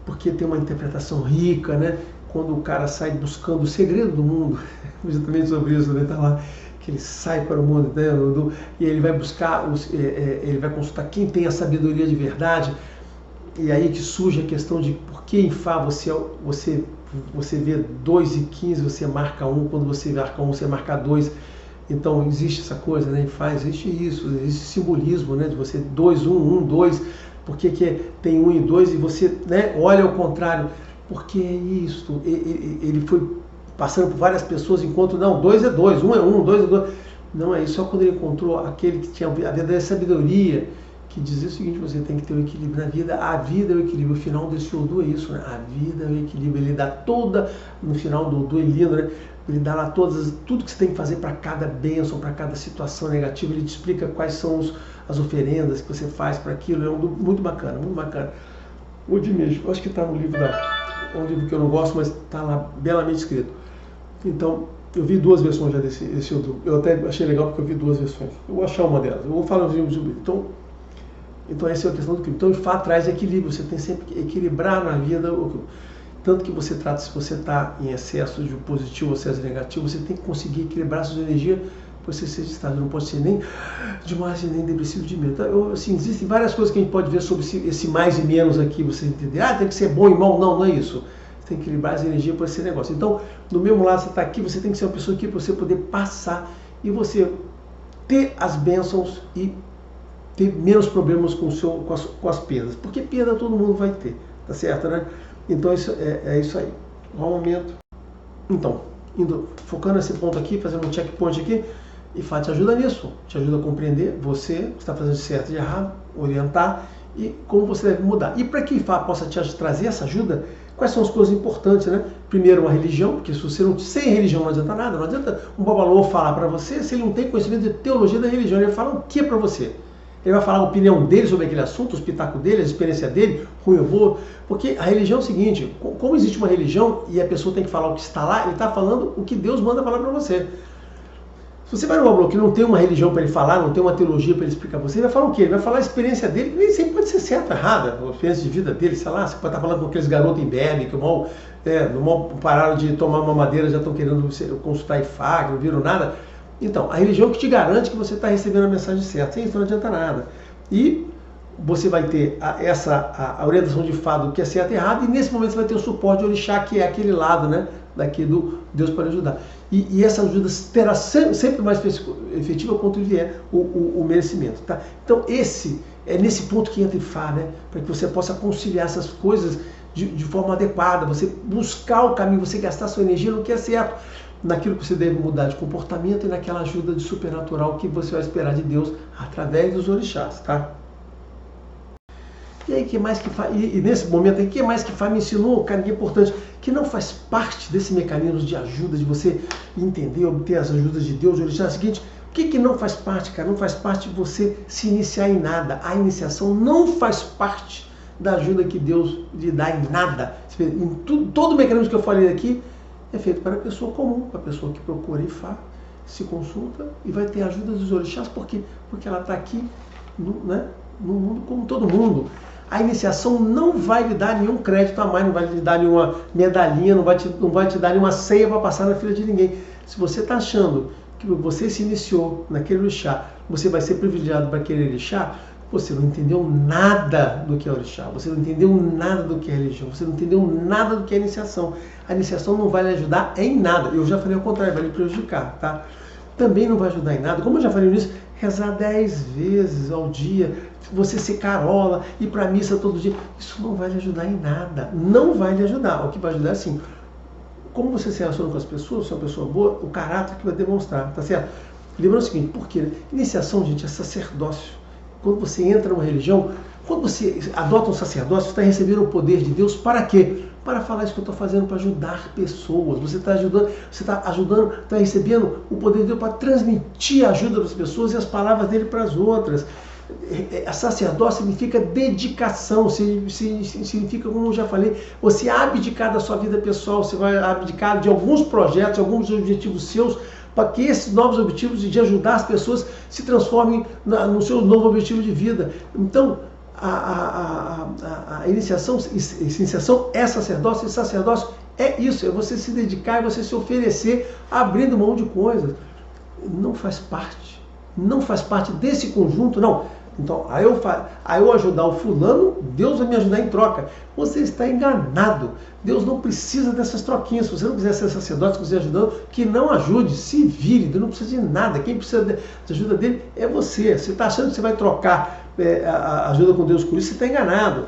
[SPEAKER 1] porque tem uma interpretação rica, né? Quando o cara sai buscando o segredo do mundo, justamente sobre isso, né? Tá lá que ele sai para o mundo, né? E ele vai buscar, ele vai consultar quem tem a sabedoria de verdade. E aí que surge a questão de por que em Fá você vê 2 e 15, você marca 1, quando você marca 1, você marca 2. Então existe essa coisa, né? Em Fá existe isso, existe simbolismo, né? De você 2, 1, 1, 2, por que tem 1 e 2 e você, né, olha ao contrário, porque é isso, ele foi passando por várias pessoas enquanto, não, 2 é 2, 1 é 1, 2 é 2, não é isso, só quando ele encontrou aquele que tinha a verdadeira sabedoria, que dizia o seguinte, você tem que ter um equilíbrio na vida, a vida é o equilíbrio, o final desse Odu é isso, né? A vida é o equilíbrio, ele dá toda, no final do Odu é lindo, né? Ele dá lá tudo que você tem que fazer para cada bênção, para cada situação negativa, ele te explica quais são as oferendas que você faz para aquilo, é um livro muito bacana, muito bacana. O Dineji, eu acho que está no livro é um livro que eu não gosto, mas está lá belamente escrito. Então, eu vi 2 versões já desse Odu, eu até achei legal porque eu vi 2 versões, eu vou achar uma delas, eu vou falar sobre isso. Então essa é a questão do equilíbrio. Então o Ifá traz equilíbrio, você tem sempre que equilibrar na vida, tanto que você trata, se você está em excesso de positivo ou excesso de negativo, você tem que conseguir equilibrar a sua energia, para você ser estável, não pode ser nem demais e nem depressivo de menos. Então, assim, existem várias coisas que a gente pode ver sobre esse mais e menos aqui, você entender, tem que ser bom e mal, não é isso. Você tem que equilibrar as energias para esse negócio. Então, do mesmo lado, você está aqui, você tem que ser uma pessoa aqui para você poder passar e você ter as bênçãos e ter menos problemas com as perdas, porque perda todo mundo vai ter, tá certo, né? Então isso é isso aí. Um momento. Então, focando nesse ponto aqui, fazendo um checkpoint aqui, Ifá te ajuda nisso, te ajuda a compreender você que está fazendo certo e errado, orientar e como você deve mudar. E para que Ifá possa te trazer essa ajuda, quais são as coisas importantes, né? Primeiro, uma religião, porque se você não sem religião não adianta nada, não adianta um babalô falar para você se ele não tem conhecimento de teologia da religião, ele vai falar o que para você? Ele vai falar a opinião dele sobre aquele assunto, os pitacos dele, a experiência dele, ruim ou boa. Porque a religião é o seguinte, como existe uma religião e a pessoa tem que falar o que está lá, ele está falando o que Deus manda falar para você. Se você vai no Bablo que não tem uma religião para ele falar, não tem uma teologia para ele explicar para você, ele vai falar o quê? Ele vai falar a experiência dele, que nem sempre pode ser certa ou errada, a experiência de vida dele, sei lá, você pode estar falando com aqueles garotos em Berbe, que mal pararam de tomar uma madeira, já estão querendo consultar Ifá, que não viram nada. Então, a religião que te garante que você está recebendo a mensagem certa. Sem isso não adianta nada. E você vai ter a orientação de fato do que é certo e errado, e nesse momento você vai ter o suporte de orixá, que é aquele lado, né, daqui do Deus para ajudar. E essa ajuda terá sempre mais efetiva quanto vier o merecimento. Tá? Então é nesse ponto que entra Ifá, né, para que você possa conciliar essas coisas de forma adequada, você buscar o caminho, você gastar sua energia no que é certo, naquilo que você deve mudar de comportamento e naquela ajuda de supernatural que você vai esperar de Deus através dos orixás, tá? E aí, que mais que Ifá, e nesse momento aí, que mais que Ifá me ensinou, cara, que é importante, que não faz parte desse mecanismo de ajuda, de você entender, obter as ajudas de Deus, de orixá, é o seguinte: o que não faz parte, cara? Não faz parte de você se iniciar em nada. A iniciação não faz parte da ajuda que Deus lhe dá em nada. Todo o mecanismo que eu falei aqui é feito para a pessoa comum, para a pessoa que procura Ifá, se consulta e vai ter a ajuda dos orixás. Por quê? Porque ela está aqui no mundo como todo mundo. A iniciação não vai lhe dar nenhum crédito a mais, não vai lhe dar nenhuma medalhinha, não vai te dar nenhuma ceia para passar na fila de ninguém. Se você está achando que você se iniciou naquele orixá, você vai ser privilegiado para aquele orixá, você não entendeu nada do que é orixá, você não entendeu nada do que é religião, você não entendeu nada do que é iniciação. A iniciação não vai lhe ajudar em nada. Eu já falei ao contrário, vai lhe prejudicar, tá? Também não vai ajudar em nada. Como eu já falei nisso, rezar 10 vezes ao dia, você ser carola, ir para a missa todo dia, isso não vai lhe ajudar em nada. Não vai lhe ajudar. O que vai ajudar é assim, como você se relaciona com as pessoas, se é uma pessoa boa, o caráter que vai demonstrar, tá certo? Lembrando o seguinte, por quê? Iniciação, gente, é sacerdócio. Quando você entra numa religião, quando você adota um sacerdócio, você está recebendo o poder de Deus para quê? Para falar isso que eu estou fazendo, para ajudar pessoas. Você está ajudando, está recebendo o poder de Deus para transmitir a ajuda para as pessoas e as palavras dele para as outras. A sacerdócio significa dedicação, significa, como eu já falei, você abdicar da sua vida pessoal, você vai abdicar de alguns projetos, alguns objetivos seus, para que esses novos objetivos de ajudar as pessoas se transformem no seu novo objetivo de vida. Então, a iniciação é sacerdócio, e sacerdócio é isso, é você se dedicar, é você se oferecer, abrindo mão de coisas. Não faz parte desse conjunto, não. Então, aí eu ajudar o fulano, Deus vai me ajudar em troca. Você está enganado. Deus não precisa dessas troquinhas. Se você não quiser ser sacerdote, se você ajudando, que não ajude, se vire. Deus não precisa de nada. Quem precisa da ajuda dele é você. Você está achando que você vai trocar a ajuda com Deus com isso, você está enganado.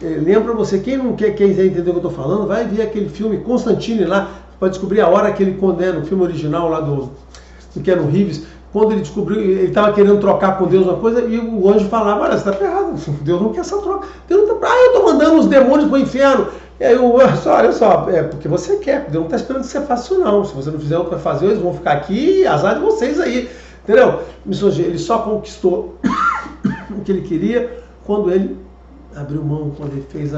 [SPEAKER 1] Lembra você, quem não quer entender o que eu estou falando, vai ver aquele filme Constantine lá, para descobrir a hora que ele condena, o filme original lá do Keanu Reeves. Quando ele descobriu, ele estava querendo trocar com Deus uma coisa, e o anjo falava: olha, você está ferrado, Deus não quer essa troca. Deus não tá, eu estou mandando os demônios para o inferno. E aí olha só, porque você quer, Deus não está esperando que você faça isso não. Se você não fizer o que vai fazer, eles vão ficar aqui e azar de vocês aí. Entendeu? Ele só conquistou o que ele queria quando ele abriu mão, quando ele fez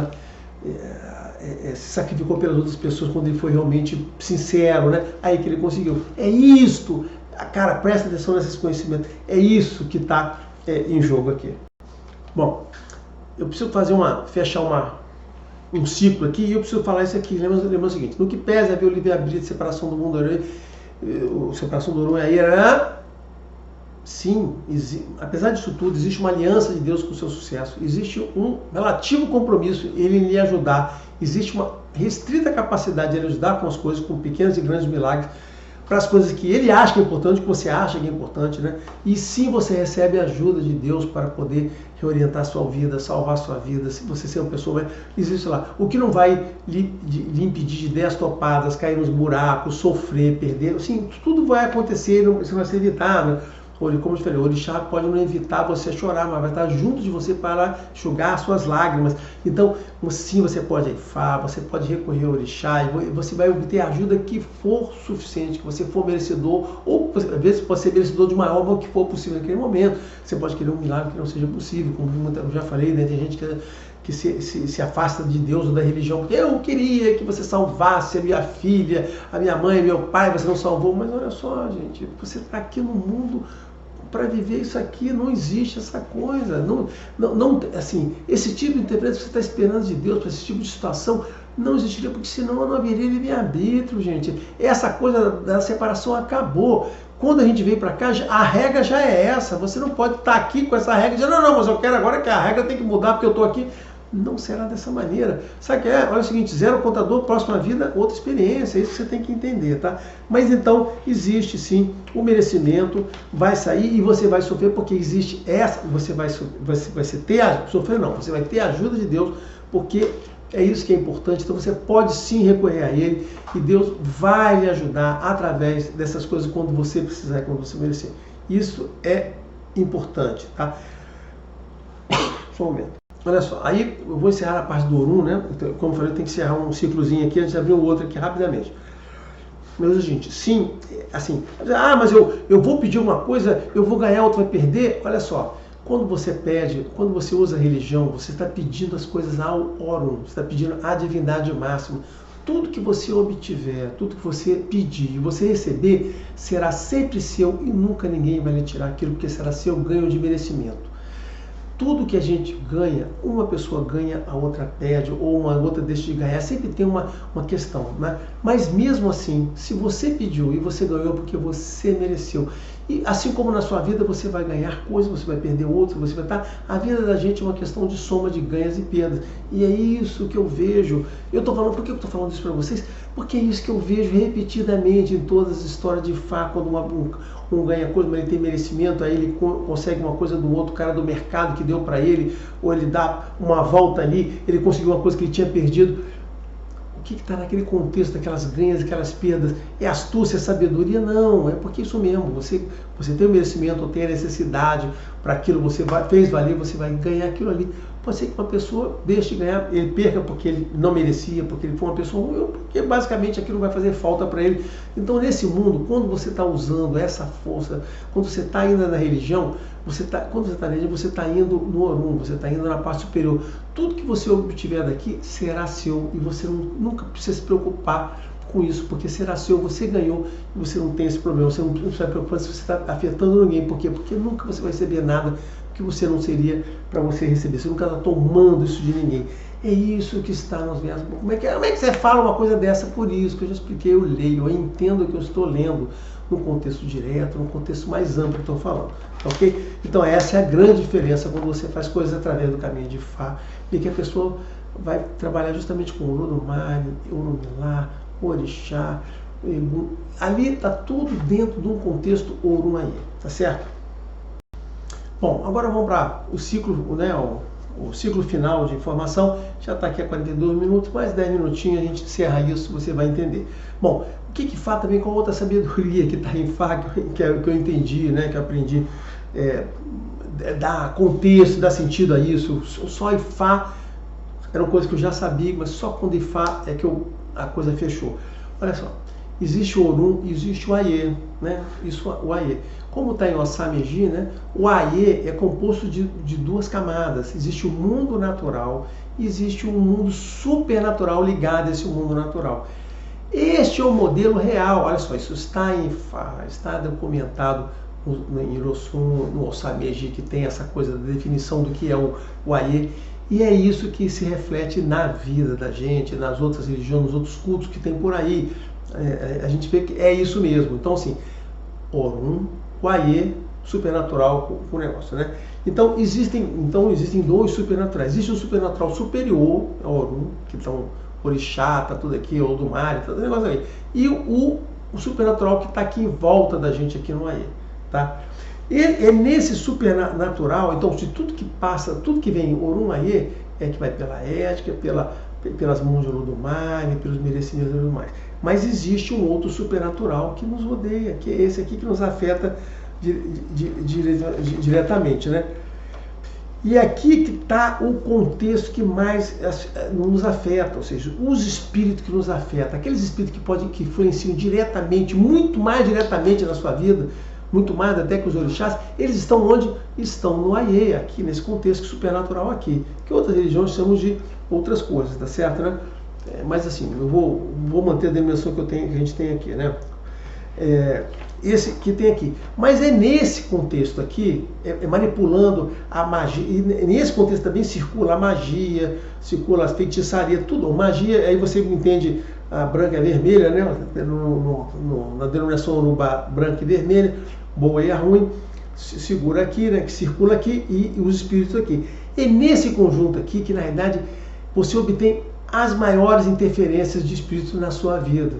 [SPEAKER 1] se sacrificou pelas outras pessoas, quando ele foi realmente sincero, né? Aí que ele conseguiu. É isto. Cara, presta atenção nesses conhecimentos. É isso que está em jogo aqui. Bom, eu preciso fechar um ciclo aqui, e eu preciso falar isso aqui. Lembra o seguinte: no que pese haver o livre-arbítrio de separação do mundo, separação do Orum e a Ira, sim, apesar disso tudo, existe uma aliança de Deus com o seu sucesso, existe um relativo compromisso ele em lhe ajudar, existe uma restrita capacidade de ele ajudar com as coisas, com pequenos e grandes milagres, para as coisas que ele acha que é importante, que você acha que é importante, né? E sim, você recebe a ajuda de Deus para poder reorientar a sua vida, salvar a sua vida. Se você ser uma pessoa, existe lá. O que não vai lhe impedir de 10 topadas, cair nos buracos, sofrer, perder, assim, tudo vai acontecer, isso vai ser evitável. Como eu falei, o orixá pode não evitar você chorar, mas vai estar junto de você para enxugar as suas lágrimas. Então, sim, você pode Ifá, você pode recorrer ao orixá, e você vai obter a ajuda que for suficiente, que você for merecedor, ou às vezes pode ser merecedor de uma obra que for possível naquele momento. Você pode querer um milagre que não seja possível, como eu já falei, né? Tem gente que se afasta de Deus ou da religião, porque eu queria que você salvasse a minha filha, a minha mãe, meu pai, você não salvou. Mas olha só, gente, você está aqui no mundo para viver isso aqui, não existe essa coisa. Assim, esse tipo de interpretação que você está esperando de Deus para esse tipo de situação não existiria, porque senão não haveria livre-arbítrio, gente. Essa coisa da separação acabou. Quando a gente veio para cá, a regra já é essa. Você não pode estar aqui com essa regra e dizer, não, mas eu quero agora que a regra tem que mudar porque eu estou aqui. Não será dessa maneira. Sabe o que é? Olha o seguinte, zero contador, próxima vida, outra experiência. É isso que você tem que entender, tá? Mas então, existe sim o merecimento, vai sair e você vai sofrer porque existe essa, você vai ter, sofrer não, você vai ter a ajuda de Deus, porque é isso que é importante. Então você pode sim recorrer a Ele e Deus vai lhe ajudar através dessas coisas quando você precisar, quando você merecer. Isso é importante, tá? Só um momento. Olha só, aí eu vou encerrar a parte do Orum, né? Então, como eu falei, eu tenho que encerrar um ciclozinho aqui antes de abrir o outro aqui rapidamente. Mas, gente, sim, assim, mas eu vou pedir uma coisa, eu vou ganhar, outra vai perder. Olha só, quando você pede, quando você usa a religião, você está pedindo as coisas ao Orum, você está pedindo a divindade máxima. Tudo que você obtiver, tudo que você pedir e você receber, será sempre seu e nunca ninguém vai lhe tirar aquilo, porque será seu ganho de merecimento. Tudo que a gente ganha, uma pessoa ganha, a outra perde, ou uma outra deixa de ganhar, sempre tem uma questão, né? Mas mesmo assim, se você pediu e você ganhou porque você mereceu, e assim como na sua vida você vai ganhar coisas, você vai perder outras, você vai estar... A vida da gente é uma questão de soma de ganhos e perdas. E é isso que eu vejo. Eu estou falando, por que eu estou falando isso para vocês? Porque é isso que eu vejo repetidamente em todas as histórias de Fá, quando um ganha coisa, mas ele tem merecimento, aí ele consegue uma coisa do outro cara do mercado que deu para ele, ou ele dá uma volta ali, ele conseguiu uma coisa que ele tinha perdido. O que está naquele contexto daquelas ganhas, aquelas perdas? É astúcia, é sabedoria? Não, é porque isso mesmo, você tem o merecimento, ou tem a necessidade para aquilo, você fez valer, você vai ganhar aquilo ali. Pode ser que uma pessoa deixe de ganhar, ele perca porque ele não merecia, porque ele foi uma pessoa ruim, ou porque basicamente aquilo vai fazer falta para ele. Então, nesse mundo, quando você está usando essa força, quando você está indo na religião, quando você está na religião, você está indo no Orum, você está indo na parte superior. Tudo que você obtiver daqui será seu e você nunca precisa se preocupar com isso, porque será seu, você ganhou e você não tem esse problema, você não precisa se preocupar se você está afetando ninguém. Por quê? Porque nunca você vai receber nada que você não seria para você receber, você nunca está tomando isso de ninguém. É isso que está nos versos. Como é que você fala uma coisa dessa? Por isso que eu já expliquei, eu leio, eu entendo o que eu estou lendo, no contexto direto, no contexto mais amplo que eu estou falando. Ok? Então essa é a grande diferença quando você faz coisas através do caminho de Fá, e que a pessoa vai trabalhar justamente com o Urumani, Urumilá, Orixá, ali está tudo dentro de um contexto Orumaie, tá certo? Bom, agora vamos para o ciclo, né, o ciclo final de informação. Já está aqui a 42 minutos, mais 10 minutinhos a gente encerra isso, você vai entender. Bom, o que Fá também com outra sabedoria que está em Fá, que eu entendi, né, que eu aprendi, dá contexto, dá sentido a isso. Só em Fá eram coisas que eu já sabia, mas só quando em Fá é que a coisa fechou. Olha só, existe o Orum e existe o Aie, né? Isso, o Aie. Como está em Ossameji, né? O Aie é composto de duas camadas. Existe o mundo natural e existe um mundo supernatural ligado a esse mundo natural. Este é o modelo real. Olha só, isso está em Fá, está documentado em Irosun, no Ossameji, que tem essa coisa da definição do que é o Aie. E é isso que se reflete na vida da gente, nas outras religiões, nos outros cultos que tem por aí. A gente vê que é isso mesmo. Então, assim, Orum, o Aie, supernatural com o negócio, né? Então existem dois supernaturais. Existe o supernatural superior, o Orum, que estão Orixá, tá tudo aqui, ou do mar, tá tudo negócio aí. E o supernatural que está aqui em volta da gente aqui no Aie, tá? E é nesse supernatural, então, se tudo que passa, tudo que vem em Orum Aie, é que vai pela ética, pelas mãos de Olodumare, pelos merecimentos e tudo mais. Mas existe um outro supernatural que nos rodeia, que é esse aqui que nos afeta diretamente, né? E aqui que está o contexto que mais nos afeta, ou seja, os espíritos que nos afetam, aqueles espíritos que influenciam diretamente, muito mais diretamente na sua vida, muito mais até que os orixás, eles estão onde? Estão no Aie, aqui nesse contexto supernatural aqui, que outras religiões chamam de outras coisas, tá certo, né? Mas assim, eu vou manter a dimensão que a gente tem aqui, né? esse que tem aqui. Mas é nesse contexto aqui, manipulando a magia, e nesse contexto também circula a magia, circula a feitiçaria, tudo. Magia, aí você entende a branca e a vermelha, né? Na denominação branca e vermelha, boa e a ruim, segura aqui, né? Que circula aqui e os espíritos aqui. É nesse conjunto aqui que, na realidade, você obtém as maiores interferências de espíritos na sua vida.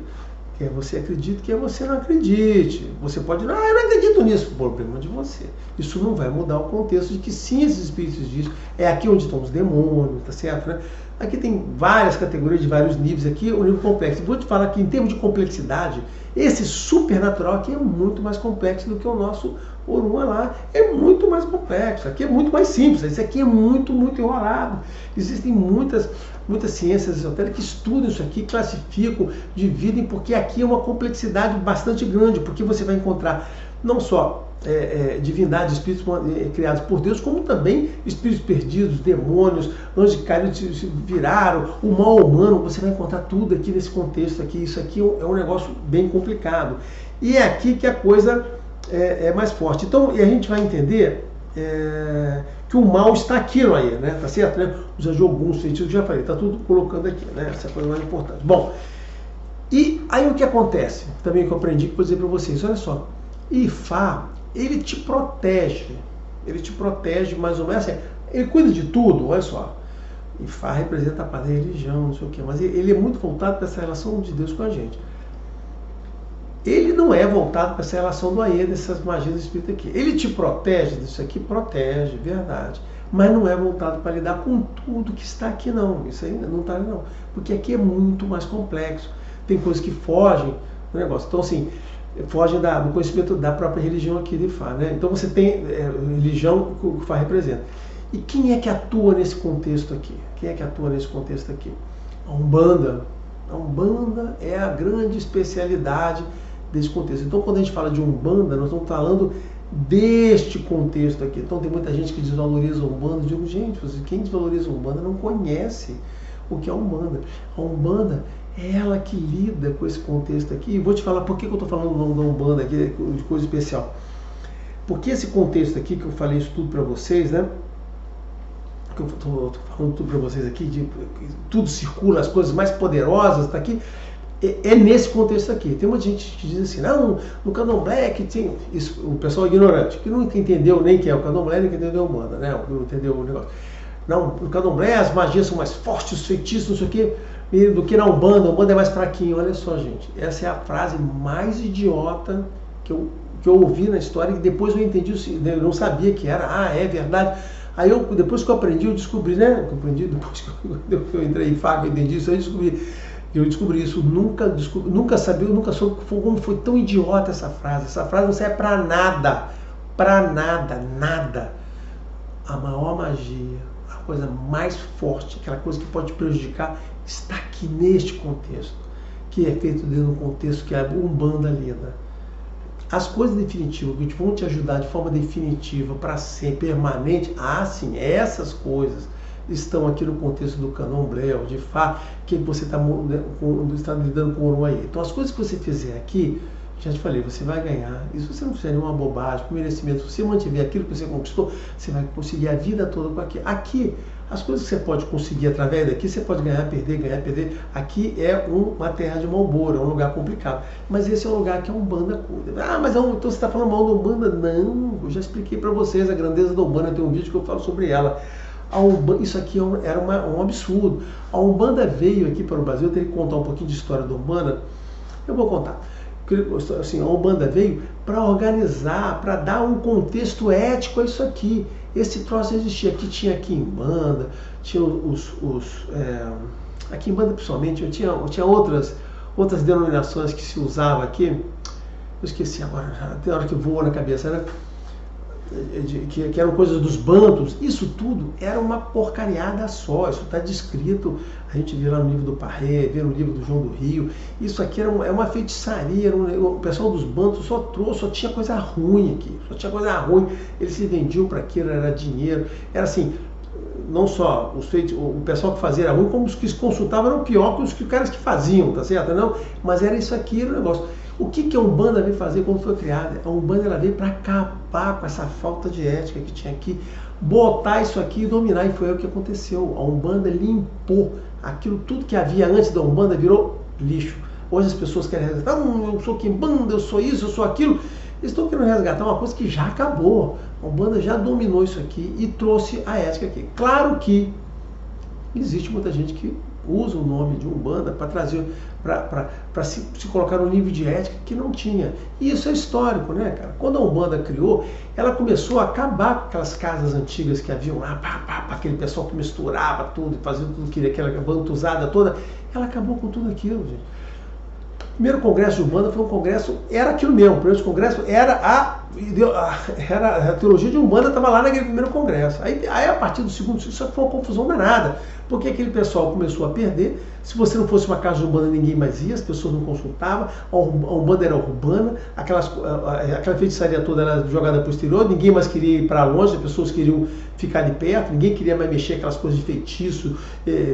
[SPEAKER 1] Quer você acredite, quer você não acredite. Você pode dizer, eu não acredito nisso. O problema é de você. Isso não vai mudar o contexto de que sim, esses espíritos dizem. É aqui onde estão os demônios, tá certo? Né? Aqui tem várias categorias de vários níveis aqui, o nível complexo. Vou te falar que em termos de complexidade, esse supernatural aqui é muito mais complexo do que o nosso Oruma lá. É muito mais complexo. Aqui é muito mais simples. Esse aqui é muito, muito enrolado. Existem muitas ciências esotéricas que estudam isso aqui, classificam, dividem, porque aqui é uma complexidade bastante grande, porque você vai encontrar não só divindades, espíritos criados por Deus, como também espíritos perdidos, demônios, anjos que caíram, se viraram, o mal humano. Você vai encontrar tudo aqui nesse contexto aqui. Isso aqui é um negócio bem complicado. E é aqui que a coisa é mais forte. Então, e a gente vai entender que o mal está aqui, não é, né? Tá certo, né? Os Ogum, os feitiços, já falei, tá tudo colocando aqui, né? Essa é a coisa mais importante. Bom, e aí o que acontece? Também que eu aprendi, que vou dizer para vocês, olha só, Ifá, ele te protege mais ou menos assim, ele cuida de tudo, olha só. Ifá representa a paz da religião, não sei o quê, mas ele é muito voltado para essa relação de Deus com a gente. Ele não é voltado para essa relação do Aê, dessas magias do espírito aqui. Ele te protege disso aqui, protege, verdade. Mas não é voltado para lidar com tudo que está aqui, não. Isso aí não está ali, não. Porque aqui é muito mais complexo. Tem coisas que fogem do negócio. Então, assim, fogem do conhecimento da própria religião aqui de Ifá, né? Então, você tem religião que o Ifá representa. E quem é que atua nesse contexto aqui? Quem é que atua nesse contexto aqui? A Umbanda. A Umbanda é a grande especialidade desse contexto. Então, quando a gente fala de Umbanda, nós estamos falando deste contexto aqui. Então, tem muita gente que desvaloriza a Umbanda. Eu digo, gente, quem desvaloriza a Umbanda não conhece o que é a Umbanda. A Umbanda é ela que lida com esse contexto aqui. E vou te falar por que eu estou falando da Umbanda aqui, de coisa especial. Porque esse contexto aqui, que eu falei isso tudo para vocês, né? Que eu estou falando tudo para vocês aqui, tudo circula, as coisas mais poderosas, está aqui. É nesse contexto aqui. Tem muita gente que diz assim, não, no Candomblé que tem isso, o pessoal ignorante, que nunca entendeu nem quem é o Candomblé, nem quem entendeu a Umbanda, né? Não entendeu o negócio. Não, no Candomblé as magias são mais fortes, os feitiços, não sei o quê, do que na Umbanda. A Umbanda é mais fraquinho. Olha só, gente, essa é a frase mais idiota que eu ouvi na história, e depois eu entendi, eu não sabia que era, é verdade. Aí depois que eu aprendi, eu descobri, né? Depois que eu entrei em Ifá, eu entendi isso, eu descobri isso, nunca sabia, nunca soube como foi tão idiota essa frase. Essa frase não serve para nada, nada. A maior magia, a coisa mais forte, aquela coisa que pode prejudicar, está aqui neste contexto, que é feito dentro do contexto que a Umbanda lida. As coisas definitivas que vão te ajudar de forma definitiva para ser permanente, sim, essas coisas estão aqui no contexto do Candomblé, de Ifá, que você está lidando com o Oruma Aê. Então, as coisas que você fizer aqui, já te falei, você vai ganhar. E se você não fizer nenhuma bobagem, com merecimento, se você mantiver aquilo que você conquistou, você vai conseguir a vida toda com aquilo. Aqui, as coisas que você pode conseguir através daqui, você pode ganhar, perder. Aqui é uma terra de Malboro, é um lugar complicado. Mas esse é um lugar que a Umbanda cuida. Mas então você está falando mal da Umbanda? Não, eu já expliquei para vocês a grandeza da Umbanda, tem um vídeo que eu falo sobre ela. Isso aqui era um absurdo. A Umbanda veio aqui para o Brasil, eu teria que contar um pouquinho de história da Umbanda. Eu vou contar. Assim, a Umbanda veio para organizar, para dar um contexto ético a isso aqui. Esse troço existia. Aqui tinha Quimbanda, tinha a Quimbanda principalmente, tinha outras denominações que se usavam aqui. Eu esqueci agora, tem hora que voa na cabeça, né? Que eram coisas dos bantos. Isso tudo era uma porcariada só. Isso está descrito, a gente vê lá no livro do Parré, vê no livro do João do Rio. Isso aqui é uma feitiçaria. O pessoal dos bantos só tinha coisa ruim aqui, só tinha coisa ruim. Eles se vendiam para aquilo, era dinheiro, era assim. Não só o pessoal que fazia era ruim, como os que se consultavam eram pior que os caras que faziam, tá certo? Não, mas era isso aqui, era o negócio. O que a Umbanda veio fazer quando foi criada? A Umbanda ela veio para acabar com essa falta de ética que tinha aqui, botar isso aqui e dominar, e foi o que aconteceu. A Umbanda limpou aquilo, tudo que havia antes da Umbanda virou lixo. Hoje as pessoas querem resgatar, eu sou quimbanda, eu sou isso, eu sou aquilo. Eles estão querendo resgatar uma coisa que já acabou. A Umbanda já dominou isso aqui e trouxe a ética aqui. Claro que existe muita gente que usa o nome de Umbanda para trazer, para se colocar no nível de ética que não tinha. E isso é histórico, né, cara? Quando a Umbanda criou, ela começou a acabar com aquelas casas antigas que haviam lá, aquele pessoal que misturava tudo, fazia tudo que aquela bantuzada toda. Ela acabou com tudo aquilo, gente. O primeiro congresso de Umbanda foi um congresso, era aquilo mesmo, o primeiro congresso era a teologia de Umbanda, estava lá naquele primeiro congresso. Aí a partir do segundo, isso foi uma confusão danada, porque aquele pessoal começou a perder. Se você não fosse uma casa de Umbanda, ninguém mais ia, as pessoas não consultavam, a Umbanda era urbana, aquela feitiçaria toda era jogada para o exterior, ninguém mais queria ir para longe, as pessoas queriam ficar ali perto, ninguém queria mais mexer aquelas coisas de feitiço,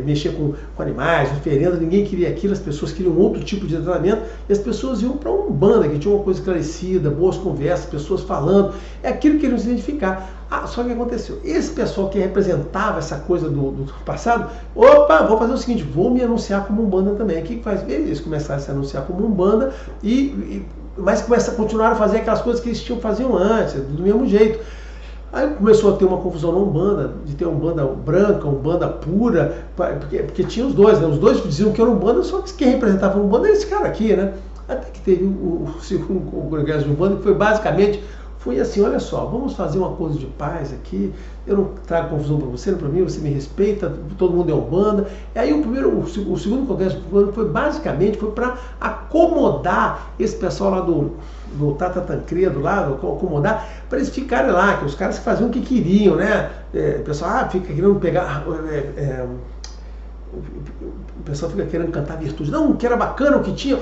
[SPEAKER 1] mexer com animais, oferenda, ninguém queria aquilo, as pessoas queriam outro tipo de tratamento, e as pessoas iam para uma Umbanda, que tinha uma coisa esclarecida, boas conversas, pessoas falando, é aquilo que queriam se identificar. Só que aconteceu, esse pessoal que representava essa coisa do passado, opa, vou fazer o seguinte, vou me anunciar como Umbanda também. O que faz? Eles começaram a se anunciar como Umbanda, mas continuaram a fazer aquelas coisas que eles faziam antes, do mesmo jeito. Aí começou a ter uma confusão na Umbanda, de ter Umbanda branca, Umbanda pura, porque tinha os dois, né? Os dois diziam que era Umbanda, só que quem representava a Umbanda era esse cara aqui, né? Até que teve o segundo congresso de Umbanda, que foi basicamente, foi assim, olha só, vamos fazer uma coisa de paz aqui, eu não trago confusão para você, não para mim, você me respeita, todo mundo é Umbanda. E aí o segundo congresso de Umbanda foi basicamente para acomodar esse pessoal lá do Tata Tancredo, lá, acomodar, para eles ficarem lá, que os caras faziam o que queriam, né? O pessoal fica querendo pegar... o pessoal fica querendo cantar virtude. Não, que era bacana o que tinha,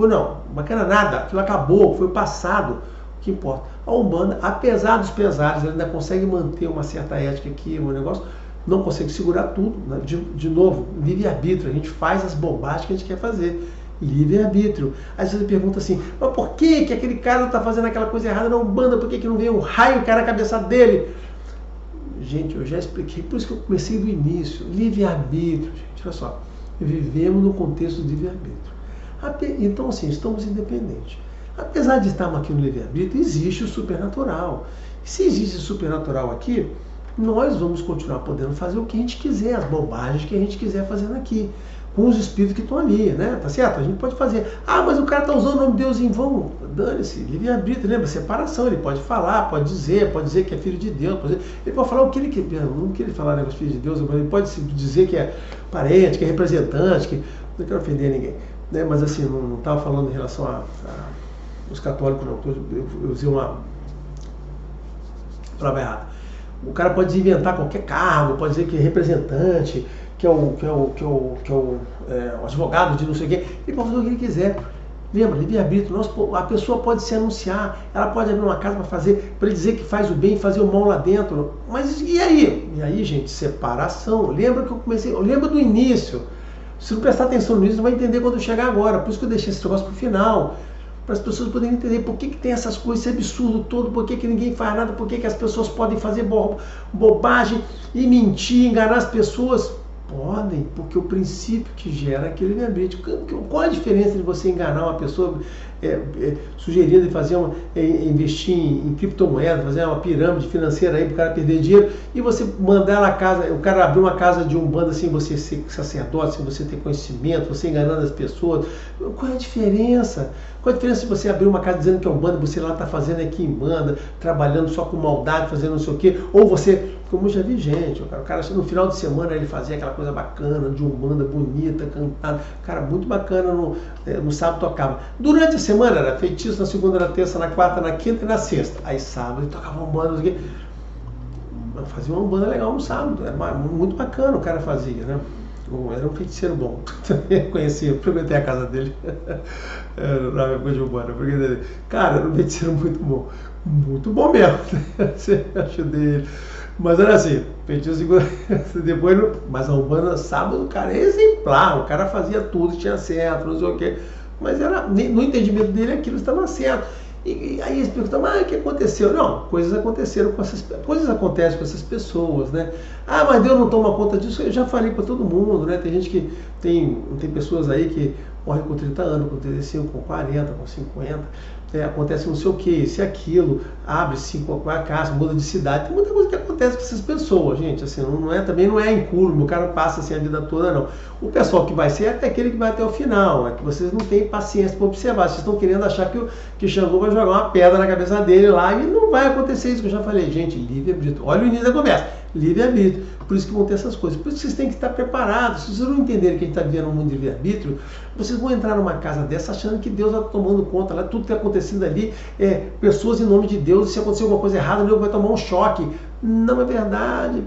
[SPEAKER 1] não, bacana nada, aquilo acabou, foi passado. O que importa? A Umbanda, apesar dos pesares, ela ainda consegue manter uma certa ética aqui, um negócio, não consegue segurar tudo. Né? De novo, livre-arbítrio, a gente faz as bobagens que a gente quer fazer. Livre-arbítrio. Aí você pergunta assim, mas por que aquele cara está fazendo aquela coisa errada na Umbanda? Por que não veio um raio cair na cabeça dele? Gente, eu já expliquei, por isso que eu comecei do início. Livre-arbítrio, gente, olha só. Vivemos no contexto do livre-arbítrio. Então, assim, estamos independentes. Apesar de estarmos aqui no livre-arbítrio, existe o supernatural. Se existe o supernatural aqui, nós vamos continuar podendo fazer o que a gente quiser, as bobagens que a gente quiser fazendo aqui, com os espíritos que estão ali, né? Tá certo? A gente pode fazer. mas o cara está usando o nome de Deus em vão. Dane-se, livre-arbítrio, lembra? Separação, ele pode falar, pode dizer que é filho de Deus, ele pode falar o que ele quer, não que ele falar negócio filho de Deus, ele pode dizer que é parente, que é representante, que não quero ofender ninguém, né? Mas assim, não estava falando em relação a os católicos, não, eu usei uma palavra errada. O cara pode inventar qualquer cargo, pode dizer que é representante, que é o advogado de não sei o quê, ele pode fazer o que ele quiser. Lembra, livre-arbítrio, a pessoa pode se anunciar, ela pode abrir uma casa para ele dizer que faz o bem e fazer o mal lá dentro. Mas e aí? E aí, gente, separação. Lembra que eu comecei, lembra do início. Se não prestar atenção nisso, não vai entender quando chegar agora. Por isso que eu deixei esse negócio para o final. Para as pessoas poderem entender por que tem essas coisas, esse absurdo todo, por que ninguém faz nada, por que as pessoas podem fazer bobagem e mentir, enganar as pessoas. Podem, porque o princípio que gera aquele livre-arbítrio. Qual a diferença de você enganar uma pessoa sugerindo fazer investir em criptomoedas, fazer uma pirâmide financeira aí para o cara perder dinheiro, e você mandar ela a casa, o cara abrir uma casa de Umbanda sem você ser sacerdote, sem você ter conhecimento, você enganando as pessoas? Qual é a diferença? Qual a diferença se você abrir uma casa dizendo que é Umbanda, você lá está fazendo aqui em banda, trabalhando só com maldade, fazendo não sei o quê, ou você, como eu já vi gente, o cara no final de semana ele fazia aquela coisa bacana, de Umbanda bonita, cantada, cara, muito bacana, no sábado tocava. Durante a semana era feitiço, na segunda, na terça, na quarta, na quinta e na sexta. Aí sábado ele tocava Umbanda, não sei o quê. Fazia uma Umbanda legal no sábado, era muito bacana o cara fazia, né? Era um feiticeiro bom. Conheci, eu frequentei a casa dele. Era uma coisa de Umbanda. Cara, era um feiticeiro muito bom. Muito bom mesmo. Você ajudei ele. Mas era assim, feitiço depois, mas a Umbanda sábado, o cara é exemplar. O cara fazia tudo, tinha certo, não sei o quê. Mas no entendimento dele aquilo estava certo. E aí eles perguntam, mas o que aconteceu? Não, coisas aconteceram coisas acontecem com essas pessoas, né? Ah, mas Deus não toma conta disso. Eu já falei para todo mundo, né? Tem gente que tem pessoas aí que morrem com 30 anos, com 35, com 40, com 50. Acontece não sei o que, isso e aquilo, abre-se a casa, muda de cidade, tem muita coisa que acontece com essas pessoas, gente, assim, também não é incúlume, o cara não passa assim a vida toda, não. O pessoal que vai ser é até aquele que vai até o final, é que vocês não têm paciência para observar, vocês estão querendo achar que Xangô vai jogar uma pedra na cabeça dele lá, e não vai acontecer isso que eu já falei, gente, livre-arbítrio, olha o início da conversa, livre-arbítrio, por isso que vão ter essas coisas, por isso que vocês têm que estar preparados, se vocês não entenderem que a gente está vivendo um mundo de livre-arbítrio, vocês vão entrar numa casa dessa achando que Deus está tomando conta lá, tudo que está acontecendo ali, pessoas em nome de Deus, e se acontecer alguma coisa errada, Deus vai tomar um choque. Não é verdade,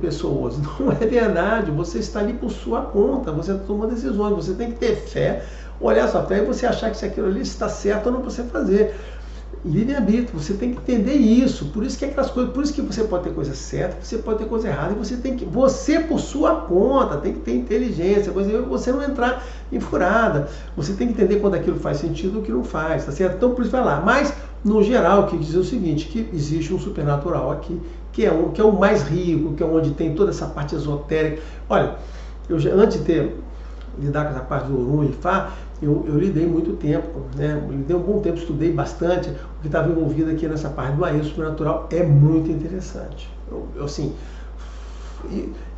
[SPEAKER 1] pessoas, não é verdade, você está ali por sua conta, você está tomando decisões, você tem que ter fé, olhar a sua fé e você achar que se aquilo ali está certo ou não você fazer. Livre-arbítrio, você tem que entender isso, por isso que aquelas coisas, por isso que você pode ter coisa certa, você pode ter coisa errada, e você por sua conta, tem que ter inteligência, você não entrar em furada, você tem que entender quando aquilo faz sentido e o que não faz, tá certo? Então por isso vai lá, mas no geral, que diz o seguinte, que existe um supernatural aqui, que é o mais rico, que é onde tem toda essa parte esotérica. Olha, antes de lidar com essa parte do Orum e Fá, eu lidei muito tempo, né? Lidei um bom tempo, estudei bastante. O que estava envolvido aqui nessa parte do Aê Supernatural é muito interessante.